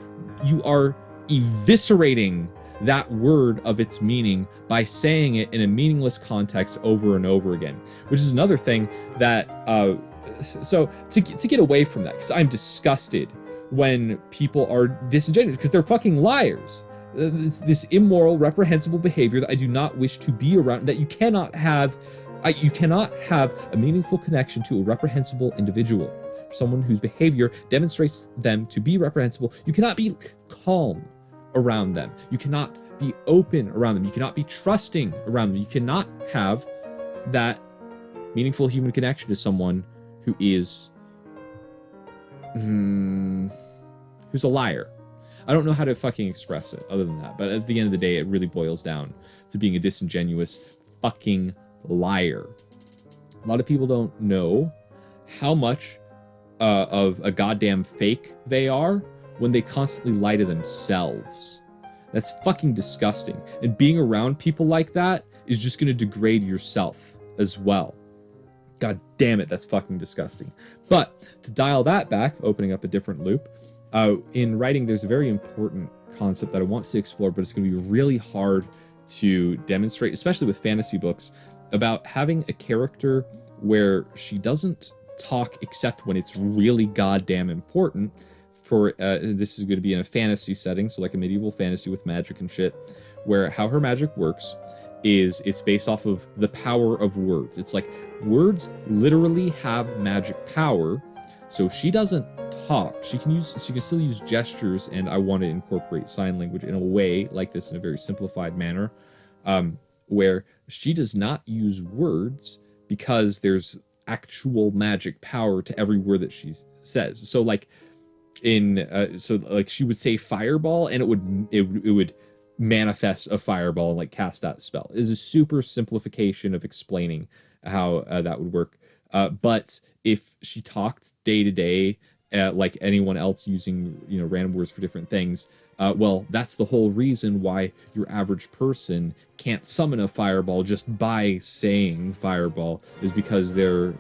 S1: eviscerating that word of its meaning by saying it in a meaningless context over and over again, which is another thing that so to get away from that, because I'm disgusted when people are disingenuous, because they're fucking liars. This immoral, reprehensible behavior that I do not wish to be around, that you cannot have a meaningful connection to a reprehensible individual. Someone whose behavior demonstrates them to be reprehensible, you cannot be calm around them. You cannot be open around them. You cannot be trusting around them. You cannot have that meaningful human connection to someone who is who's a liar. I don't know how to fucking express it other than that, but at the end of the day, it really boils down to being a disingenuous fucking liar. A lot of people don't know how much of a goddamn fake they are when they constantly lie to themselves. That's fucking disgusting. And being around people like that is just going to degrade yourself as well. God damn it, that's fucking disgusting. But to dial that back, opening up a different loop, in writing, there's a very important concept that I want to explore, but it's going to be really hard to demonstrate, especially with fantasy books, about having a character where she doesn't talk except when it's really goddamn important. For this is going to be in a fantasy setting, so like a medieval fantasy with magic and shit, where how her magic works is it's based off of the power of words. It's like words literally have magic power, so she doesn't talk. She can still use gestures, and I want to incorporate sign language in a way like this in a very simplified manner, where she does not use words because there's actual magic power to every word that she says. So like she would say fireball, and it would manifest a fireball and like cast that spell. It is a super simplification of explaining how that would work. But if she talked day to day, like anyone else using random words for different things, well, that's the whole reason why your average person can't summon a fireball just by saying fireball, is because they're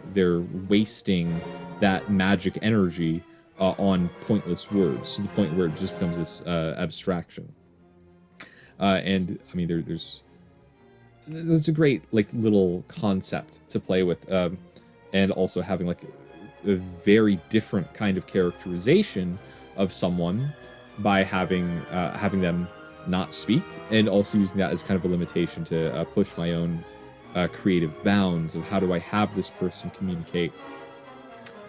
S1: wasting that magic energy on pointless words, to the point where it just becomes this abstraction. And I mean, there's a great like little concept to play with, and also having like a very different kind of characterization of someone by having them not speak, and also using that as kind of a limitation to push my own creative bounds of how do I have this person communicate.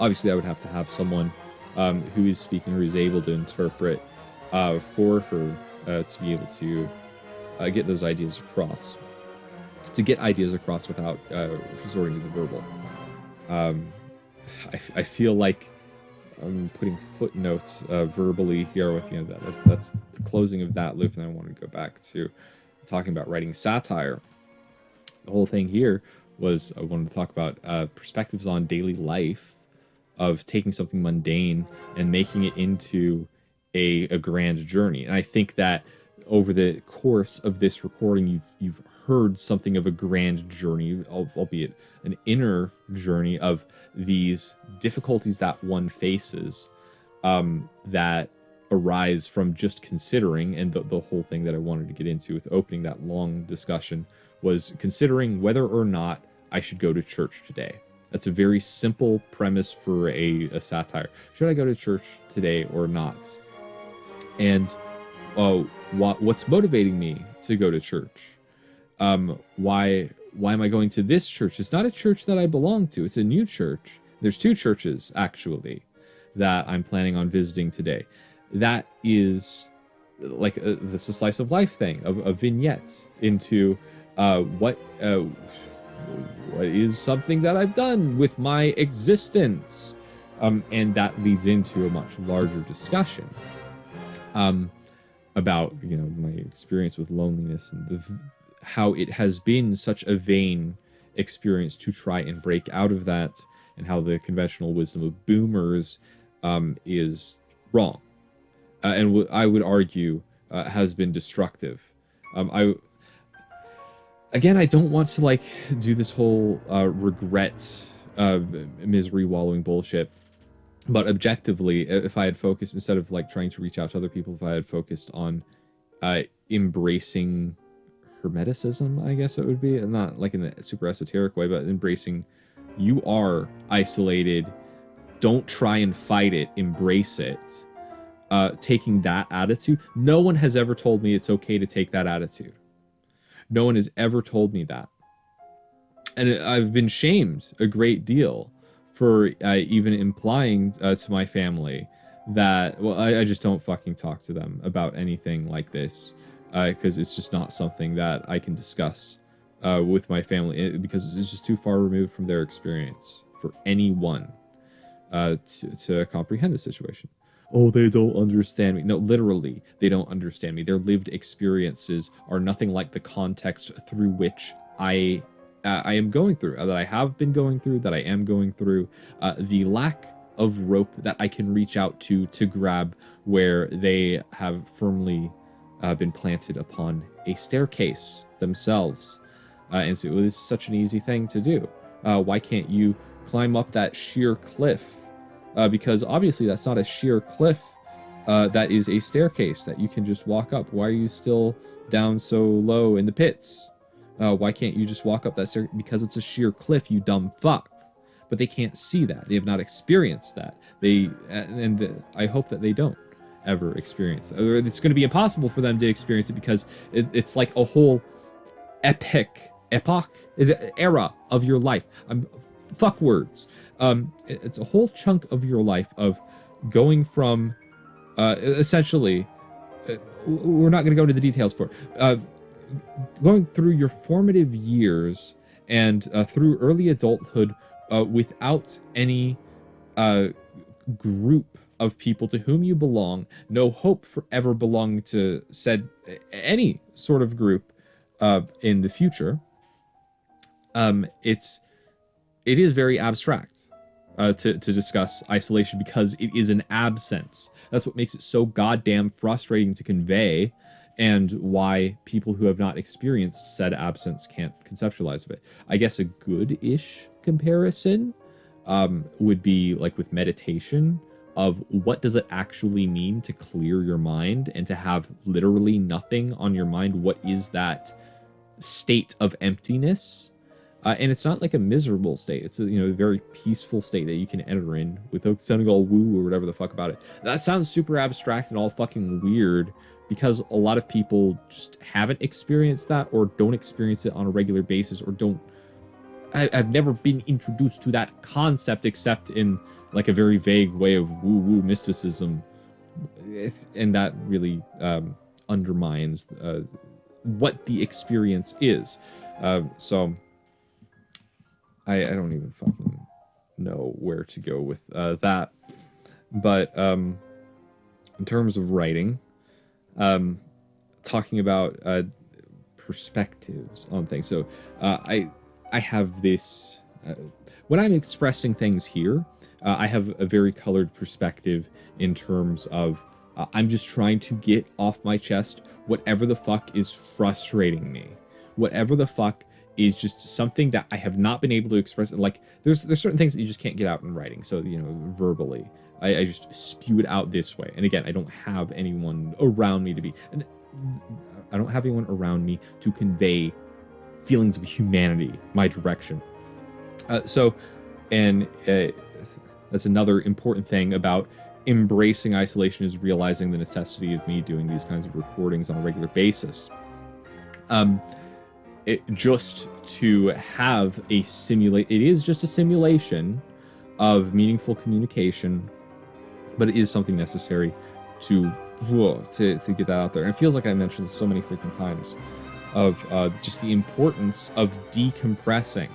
S1: Obviously, I would have to have someone who is speaking or is able to interpret for her to be able to get those ideas across. To get ideas across without resorting to the verbal. I feel like I'm putting footnotes verbally here with that's the closing of that loop, and I want to go back to talking about writing satire. The whole thing here was I wanted to talk about perspectives on daily life, of taking something mundane and making it into a grand journey. And I think that over the course of this recording, you've heard something of a grand journey, albeit an inner journey of these difficulties that one faces, that arise from just considering, and the whole thing that I wanted to get into with opening that long discussion was considering whether or not I should go to church today. That's a very simple premise for a satire. Should I go to church today or not? And what's motivating me to go to church? Why am I going to this church? It's not a church that I belong to. It's a new church. There's 2 churches, actually, that I'm planning on visiting today. That is like this a slice of life thing, a vignette into what is something that I've done with my existence. And that leads into a much larger discussion about, my experience with loneliness and how it has been such a vain experience to try and break out of that, and how the conventional wisdom of boomers is wrong. And I would argue has been destructive. I don't want to do this whole regret, misery wallowing bullshit. But objectively, if I had focused, instead of trying to reach out to other people, if I had focused on embracing hermeticism, I guess it would be, and not in a super esoteric way, but embracing, you are isolated, don't try and fight it, embrace it. Taking that attitude, no one has ever told me it's okay to take that attitude. No one has ever told me that. And I've been shamed a great deal for even implying to my family that, I just don't fucking talk to them about anything like this, because it's just not something that I can discuss with my family, because it's just too far removed from their experience for anyone to comprehend the situation. Oh, they don't understand me. No, literally, they don't understand me. Their lived experiences are nothing like the context through which I am going through, that I have been going through, that I am going through. The lack of rope that I can reach out to grab where they have firmly been planted upon a staircase themselves. And so it was such an easy thing to do. Why can't you climb up that sheer cliff? Because obviously that's not a sheer cliff. That is a staircase that you can just walk up. Why are you still down so low in the pits? Why can't you just walk up that stair? Because it's a sheer cliff, you dumb fuck. But they can't see that. They have not experienced that. I hope that they don't ever experience that. Or it's going to be impossible for them to experience it, because it's like a whole era of your life. Fuck words. It's a whole chunk of your life of going from, essentially, we're not going to go into the details for it. Going through your formative years and through early adulthood without any group of people to whom you belong, no hope for ever belonging to any sort of group in the future. It is very abstract to discuss isolation, because it is an absence. That's what makes it so goddamn frustrating to convey, and why people who have not experienced said absence can't conceptualize of it. I guess a good-ish comparison would be with meditation, of what does it actually mean to clear your mind and to have literally nothing on your mind? What is that state of emptiness? And it's not a miserable state. It's a very peaceful state that you can enter in without sounding all woo or whatever the fuck about it. That sounds super abstract and all fucking weird, because a lot of people just haven't experienced that, or don't experience it on a regular basis, or I've never been introduced to that concept except in a very vague way of woo-woo mysticism. And that really undermines what the experience is. So I don't even fucking know where to go with that. But in terms of writing, talking about perspectives on things. So I have this, when I'm expressing things here, I have a very colored perspective in terms of I'm just trying to get off my chest whatever the fuck is frustrating me. Whatever the fuck is just something that I have not been able to express. There's certain things that you just can't get out in writing. So, verbally, I just spew it out this way. And again, I don't have anyone around me to be, and I don't have anyone around me to convey feelings of humanity my direction. And that's another important thing about embracing isolation, is realizing the necessity of me doing these kinds of recordings on a regular basis. Just to have a it is just a simulation of meaningful communication, but it is something necessary to get that out there. And it feels like I mentioned this so many freaking times, of just the importance of decompressing,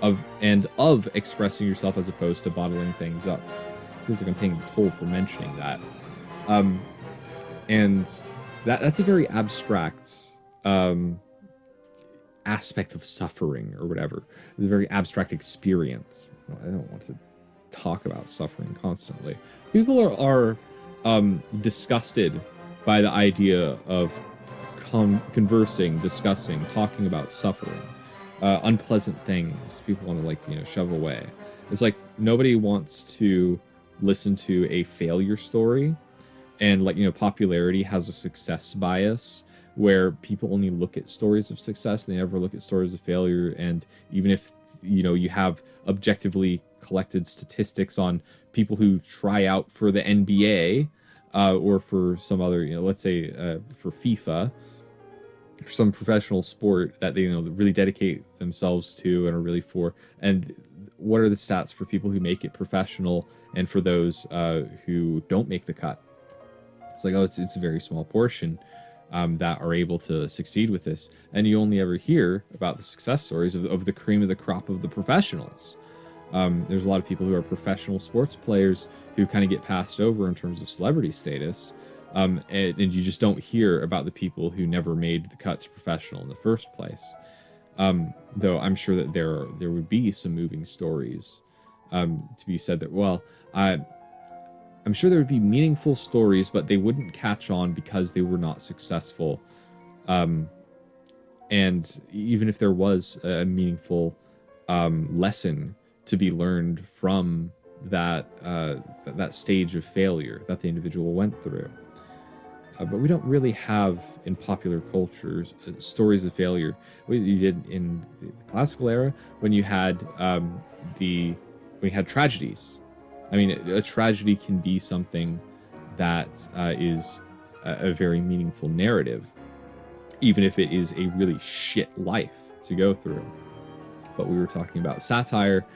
S1: of expressing yourself as opposed to bottling things up. It feels like I'm paying the toll for mentioning that. And that's a very abstract aspect of suffering, or whatever. It's a very abstract experience. I don't want to talk about suffering constantly. People are disgusted by the idea of conversing, discussing, talking about suffering, unpleasant things. People want to shove away. It's like nobody wants to listen to a failure story, and popularity has a success bias where people only look at stories of success. They never look at stories of failure. And even if you have objectively collected statistics on people who try out for the NBA, or for some other, let's say for FIFA, for some professional sport that they really dedicate themselves to and are really for, and what are the stats for people who make it professional and for those who don't make the cut? It's like, it's a very small portion that are able to succeed with this, and you only ever hear about the success stories of the cream of the crop of the professionals. There's a lot of people who are professional sports players who kind of get passed over in terms of celebrity status, and you just don't hear about the people who never made the cuts professional in the first place. Though I'm sure that there would be some moving stories to be said that, well, I'm sure there would be meaningful stories, but they wouldn't catch on because they were not successful. And even if there was a meaningful lesson to be learned from that stage of failure that the individual went through. But we don't really have in popular cultures stories of failure. You did in the classical era when you had tragedies. I mean, a tragedy can be something that is a very meaningful narrative, even if it is a really shit life to go through. But we were talking about satire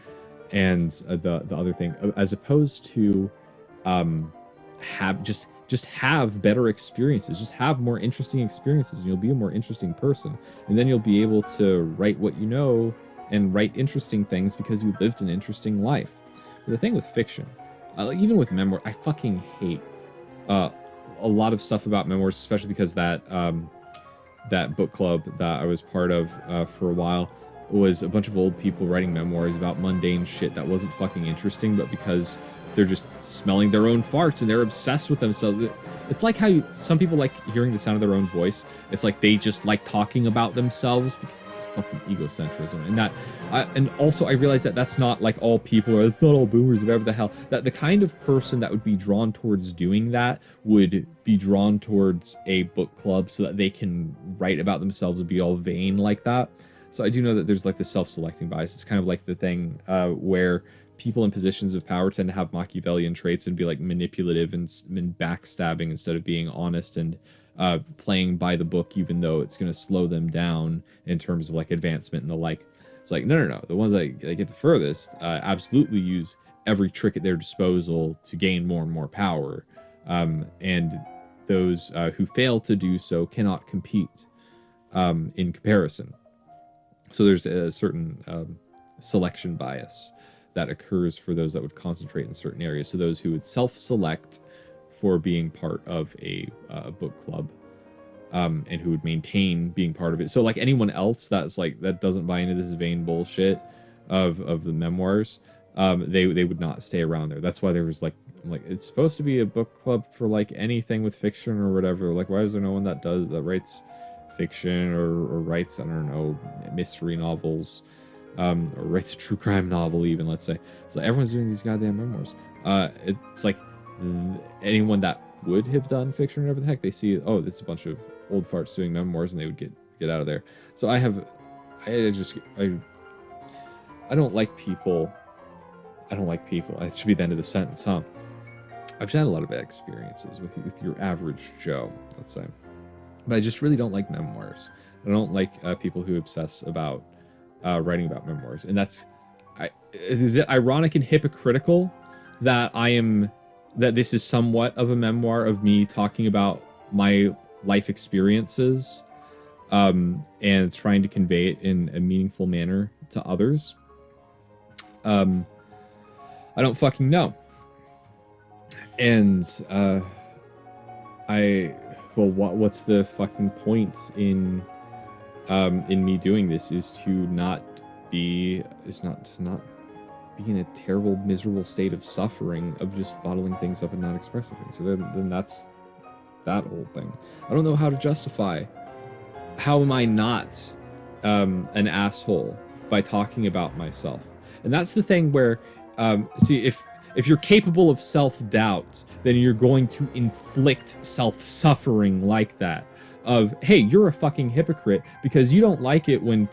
S1: and the other thing, as opposed to have better experiences, just have more interesting experiences, and you'll be a more interesting person, and then you'll be able to write what you know and write interesting things because you lived an interesting life. But the thing with fiction, even with memoir, I fucking hate a lot of stuff about memoirs, especially because that book club that I was part of for a while was a bunch of old people writing memoirs about mundane shit that wasn't fucking interesting, but because they're just smelling their own farts and they're obsessed with themselves. It's like how some people like hearing the sound of their own voice. It's like they just like talking about themselves because fucking egocentrism. And and also I realized that that's not like all people, or it's not all boomers, whatever the hell. That the kind of person that would be drawn towards doing that would be drawn towards a book club so that they can write about themselves and be all vain like that. So I do know that there's like the self-selecting bias. It's kind of like the thing where people in positions of power tend to have Machiavellian traits and be like manipulative and backstabbing instead of being honest and playing by the book, even though it's going to slow them down in terms of like advancement and the like. It's like, no. The ones that get the furthest absolutely use every trick at their disposal to gain more and more power. And those who fail to do so cannot compete in comparison. So there's a certain selection bias that occurs for those that would concentrate in certain areas. So those who would self-select for being part of a book club, and who would maintain being part of it. So like anyone else that doesn't buy into this vain bullshit of the memoirs, they would not stay around there. That's why there was like it's supposed to be a book club for like anything with fiction or whatever. Like, why is there no one that writes fiction or writes, I don't know, mystery novels? or writes a true crime novel, even, let's say. So everyone's doing these goddamn memoirs. It's like anyone that would have done fiction or whatever the heck, they see, oh, it's a bunch of old farts doing memoirs, and they would get out of there. So I don't like people. I don't like people. It should be the end of the sentence, huh? I've had a lot of bad experiences with your average Joe, let's say. But I just really don't like memoirs. I don't like people who obsess about writing about memoirs. And is it ironic and hypocritical that that this is somewhat of a memoir of me talking about my life experiences and trying to convey it in a meaningful manner to others? I don't fucking know. And what's the fucking point in me doing this? Is to not be in a terrible, miserable state of suffering of just bottling things up and not expressing things. So then that's that whole thing. I don't know how to justify. How am I not an asshole by talking about myself? And that's the thing where, see, if you're capable of self-doubt, then you're going to inflict self-suffering like that. Of, hey, you're a fucking hypocrite because you don't like it when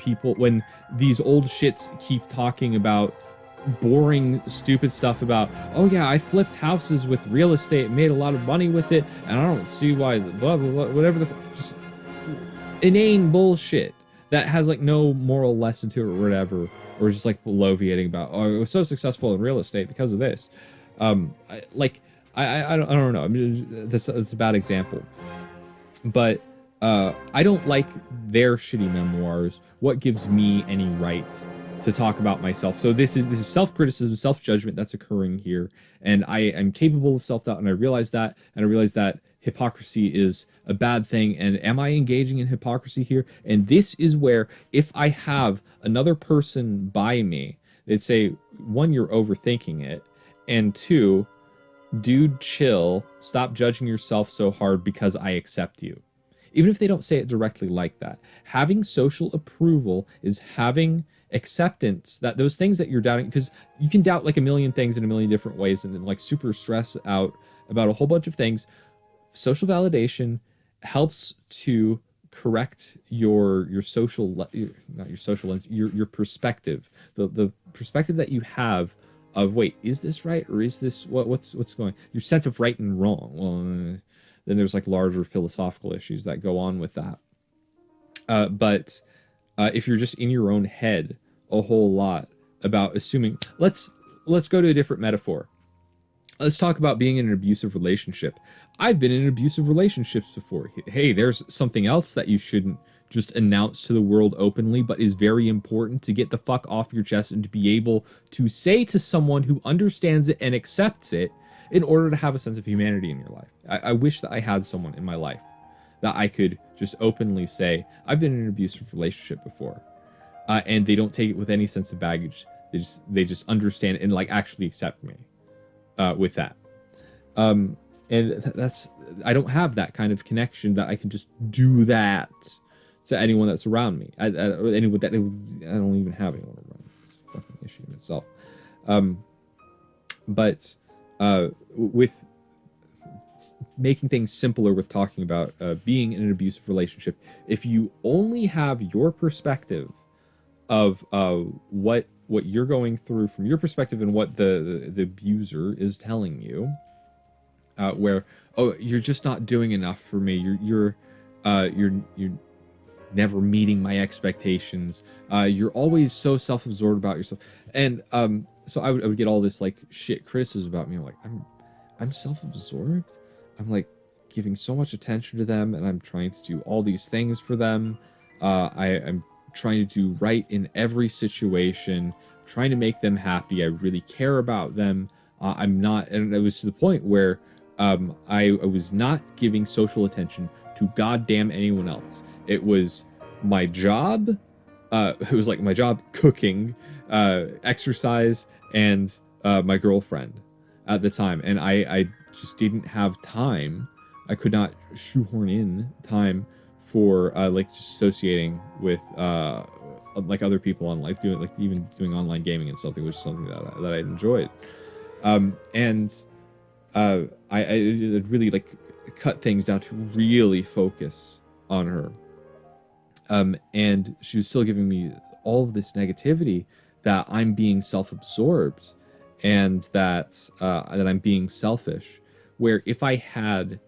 S1: these old shits keep talking about boring, stupid stuff about, oh yeah, I flipped houses with real estate, made a lot of money with it, and I don't see why, blah, blah, blah, whatever just inane bullshit that has like no moral lesson to it or whatever, or just like bloviating about, oh, I was so successful in real estate because of this. I don't know. I mean, that's a bad example, but I don't like their shitty memoirs. What gives me any right to talk about myself? So this is self-criticism, self-judgment that's occurring here, and I am capable of self-doubt, and I realize that, hypocrisy is a bad thing. And am I engaging in hypocrisy here? And this is where, if I have another person by me, they'd say, one, you're overthinking it, and two, dude, chill, stop judging yourself so hard because I accept you. Even if they don't say it directly like that. Having social approval is having acceptance that those things that you're doubting, because you can doubt like a million things in a million different ways and then like super stress out about a whole bunch of things. Social validation helps to correct your social, not your social lens, your perspective, the perspective that you have of, wait, is this right, or is this what's going, your sense of right and wrong. Well, then there's like larger philosophical issues that go on with that. But if you're just in your own head a whole lot about assuming, let's go to a different metaphor. Let's talk about being in an abusive relationship. I've been in abusive relationships before. Hey, there's something else that you shouldn't just announce to the world openly, but is very important to get the fuck off your chest and to be able to say to someone who understands it and accepts it in order to have a sense of humanity in your life. I wish that I had someone in my life that I could just openly say, I've been in an abusive relationship before. And they don't take it with any sense of baggage. They just understand and like actually accept me with that. And that's, I don't have that kind of connection that I can just do that to anyone that's around me. Anyone that I don't even have anyone around me. It's a fucking issue in itself. But with making things simpler with talking about being in an abusive relationship, if you only have your perspective of what you're going through from your perspective and what the abuser is telling you, where, oh, you're just not doing enough for me, you're never meeting my expectations, you're always so self-absorbed about yourself, and so I would get all this like shit criticism about me. I'm like, I'm self-absorbed, I'm like giving so much attention to them, and I'm trying to do all these things for them, I'm trying to do right in every situation, trying to make them happy, I really care about them, I'm not, and it was to the point where I was not giving social attention to goddamn anyone else. It was my job, it was like my job, cooking, exercise, and my girlfriend at the time, and I just didn't have time. I could not shoehorn in time for like just associating with like other people on like even doing online gaming and something, which is something that I enjoyed. And I really like cut things down to really focus on her. And she was still giving me all of this negativity that I'm being self-absorbed and that I'm being selfish. Where if I had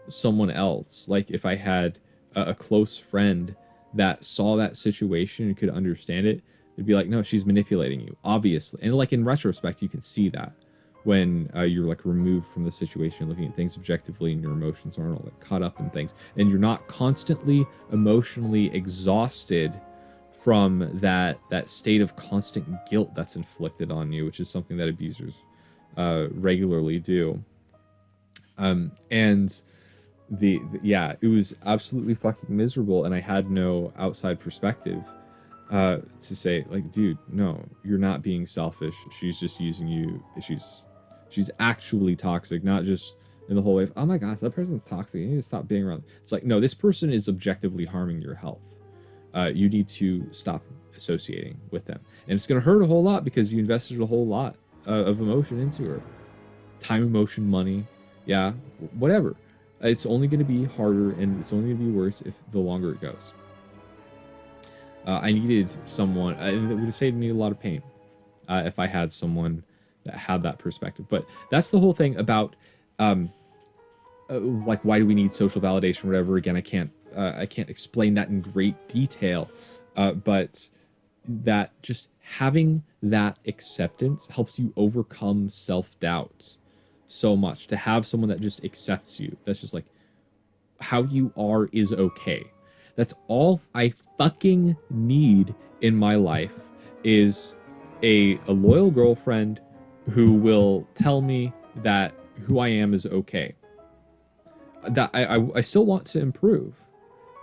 S1: someone else, like if I had a close friend that saw that situation and could understand it, it'd be like, no, she's manipulating you, obviously. And like in retrospect, you can see that when you're like removed from the situation, looking at things objectively, and your emotions aren't all like caught up in things, and you're not constantly emotionally exhausted from that state of constant guilt that's inflicted on you, which is something that abusers regularly do. And yeah, it was absolutely fucking miserable, and I had no outside perspective to say like, dude, no, you're not being selfish. She's just using you. She's actually toxic, not just in the whole way of, oh my gosh, that person's toxic, you need to stop being around. It's like, no, this person is objectively harming your health. You need to stop associating with them, and it's going to hurt a whole lot because you invested a whole lot of emotion into her, time, emotion, money, yeah, whatever. It's only going to be harder, and it's only going to be worse if the longer it goes. I needed someone, and it would have saved me a lot of pain if I had someone that had that perspective. But that's the whole thing about like, why do we need social validation or whatever. Again, I can't explain that in great detail, but that just having that acceptance helps you overcome self-doubt so much. To have someone that just accepts you, that's just like, how you are is okay. That's all I fucking need in my life, is a loyal girlfriend who will tell me that who I am is okay. That I still want to improve,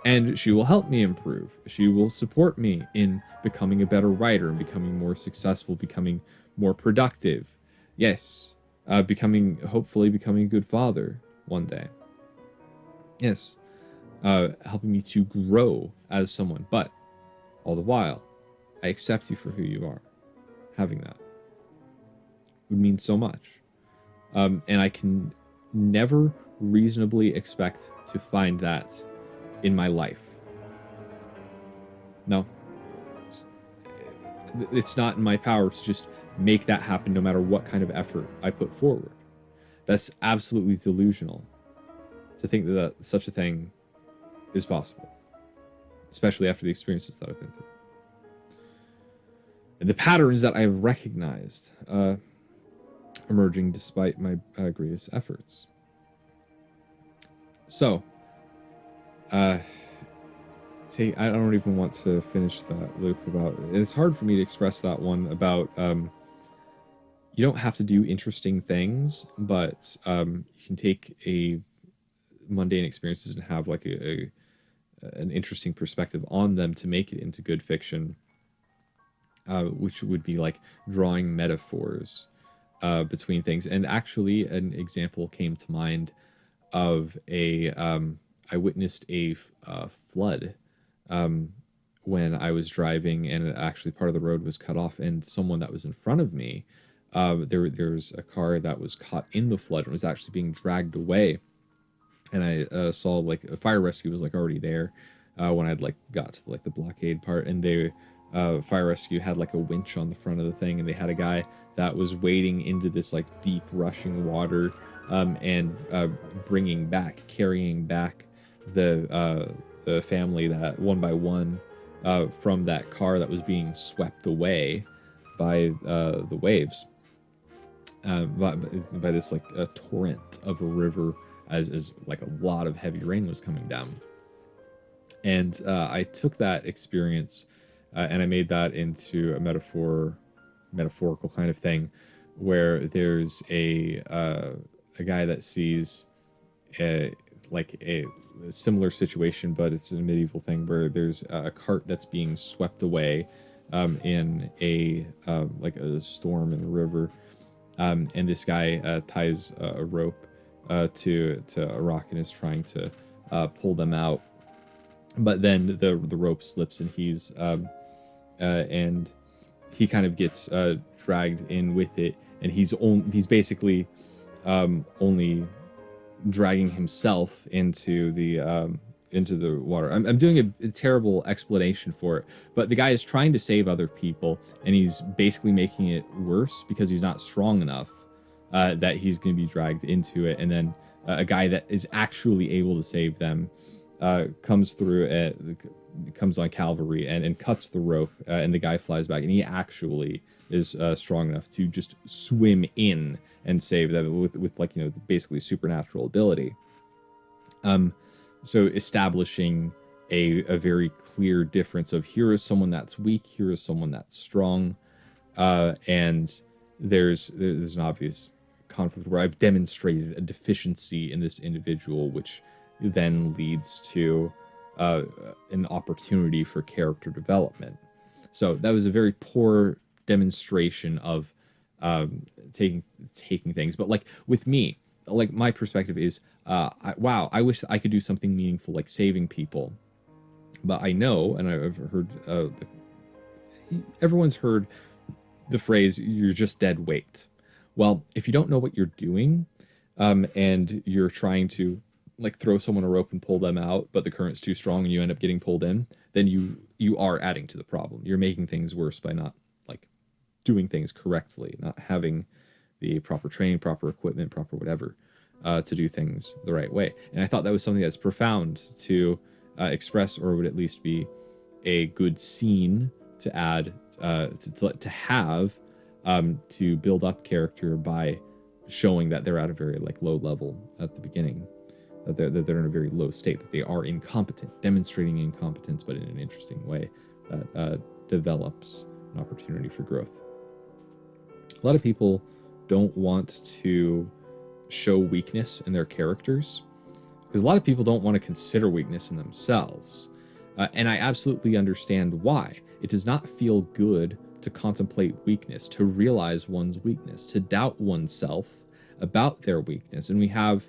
S1: and she will help me improve. She will support me in becoming a better writer and becoming more successful, becoming more productive. Yes, hopefully becoming a good father one day. Yes, helping me to grow as someone. But all the while, I accept you for who you are. Having that would mean so much. And I can never reasonably expect to find that in my life. No. It's not in my power to just make that happen no matter what kind of effort I put forward. That's absolutely delusional to think that such a thing is possible, especially after the experiences that I've been through. And the patterns that I have recognized emerging despite my greatest efforts. So, I don't even want to finish that loop about, it's hard for me to express that one about, you don't have to do interesting things, but you can take a mundane experiences and have like an interesting perspective on them to make it into good fiction, which would be like drawing metaphors between things. And actually, an example came to mind of I witnessed a flood when I was driving, and actually part of the road was cut off, and someone that was in front of me, there's a car that was caught in the flood and was actually being dragged away. And I saw like a fire rescue was like already there when I'd like got to like the blockade part, and they fire rescue had like a winch on the front of the thing, and they had a guy that was wading into this like deep rushing water and carrying back the family that one by one from that car that was being swept away by the waves, by this like a torrent of a river, as like a lot of heavy rain was coming down. And I took that experience and I made that into a metaphorical kind of thing, where there's a guy that sees like a similar situation, but it's a medieval thing where there's a cart that's being swept away in a like a storm in the river, and this guy ties a rope to a rock and is trying to pull them out, but then the rope slips and he's and he kind of gets dragged in with it, and he's basically only dragging himself into the water. I'm doing a terrible explanation for it, but the guy is trying to save other people, and he's basically making it worse because he's not strong enough, that he's going to be dragged into it. And then a guy that is actually able to save them comes through, comes on cavalry and cuts the rope, and the guy flies back, and he actually is strong enough to just swim in and save them with like, basically supernatural ability. So establishing a very clear difference of, here is someone that's weak, here is someone that's strong, and there's an obvious conflict where I've demonstrated a deficiency in this individual, which then leads to an opportunity for character development. So that was a very poor demonstration of taking things. But like with me, like my perspective is, wow, I wish I could do something meaningful like saving people. But I know, and I've heard, everyone's heard the phrase, you're just dead weight. Well, if you don't know what you're doing, and you're trying to like throw someone a rope and pull them out, but the current's too strong and you end up getting pulled in, then you are adding to the problem. You're making things worse by not like doing things correctly, not having the proper training, proper equipment, proper whatever, to do things the right way. And I thought that was something that's profound to express, or would at least be a good scene to add, to have, to build up character by showing that they're at a very like low level at the beginning, that they're in a very low state, that they are incompetent, demonstrating incompetence, but in an interesting way that develops an opportunity for growth. A lot of people don't want to show weakness in their characters because a lot of people don't want to consider weakness in themselves. And I absolutely understand why. It does not feel good to contemplate weakness, to realize one's weakness, to doubt oneself about their weakness. And we have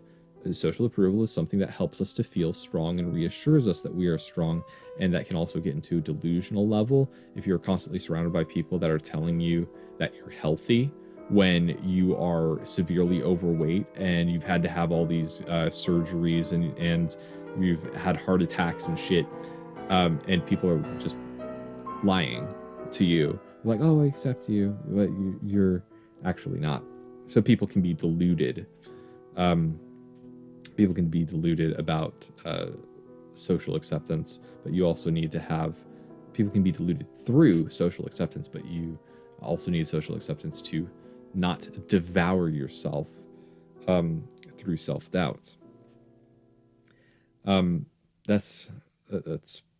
S1: social approval is something that helps us to feel strong and reassures us that we are strong, and that can also get into a delusional level if you're constantly surrounded by people that are telling you that you're healthy when you are severely overweight and you've had to have all these surgeries and you've had heart attacks and shit, and people are just lying to you like, oh, I accept you, but you're actually not. So people can be deluded. People can be deluded about social acceptance, but you also need to have, people can be deluded through social acceptance, but you also need social acceptance to not devour yourself through self-doubt. That's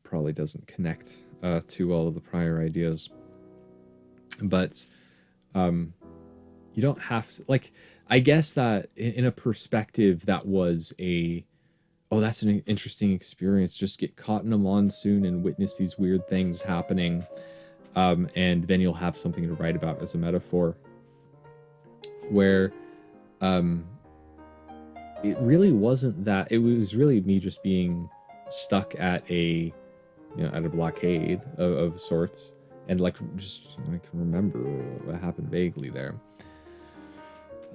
S1: probably doesn't connect to all of the prior ideas, but you don't have to, like, I guess that in a perspective that was that's an interesting experience. Just get caught in a monsoon and witness these weird things happening. And then you'll have something to write about as a metaphor. Where it really wasn't that. It was really me just being stuck at a blockade of sorts. And like, just, I can remember what happened vaguely there.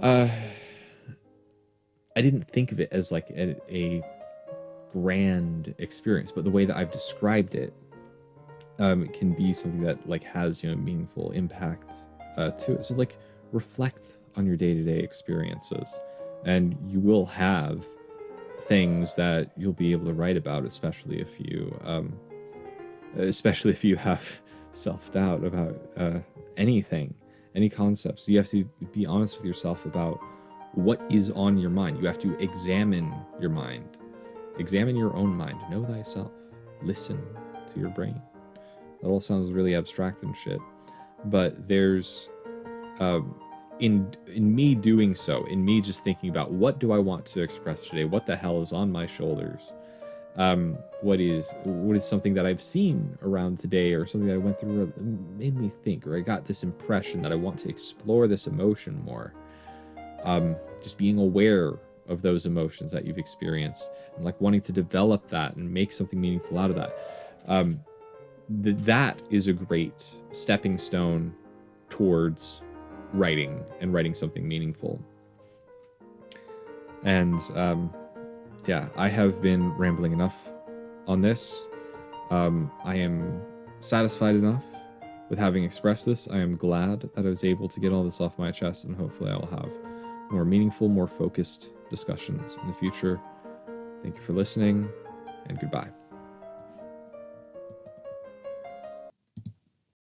S1: I didn't think of it as like a grand experience, but the way that I've described it, it can be something that like has meaningful impact to it. So like, reflect on your day-to-day experiences, and you will have things that you'll be able to write about, especially if you have self-doubt about anything, any concepts. You have to be honest with yourself about what is on your mind. You have to examine your mind. Examine your own mind. Know thyself. Listen to your brain. That all sounds really abstract and shit. But there's, in me doing so, in me just thinking about what do I want to express today? What the hell is on my shoulders? What is something that I've seen around today, or something that I went through that made me think, or I got this impression that I want to explore this emotion more. Just being aware of those emotions that you've experienced, and like wanting to develop that and make something meaningful out of that. that is a great stepping stone towards writing and writing something meaningful. And yeah, I have been rambling enough on this. I am satisfied enough with having expressed this. I am glad that I was able to get all this off my chest, and hopefully I will have more meaningful, more focused discussions in the future. Thank you for listening, and goodbye.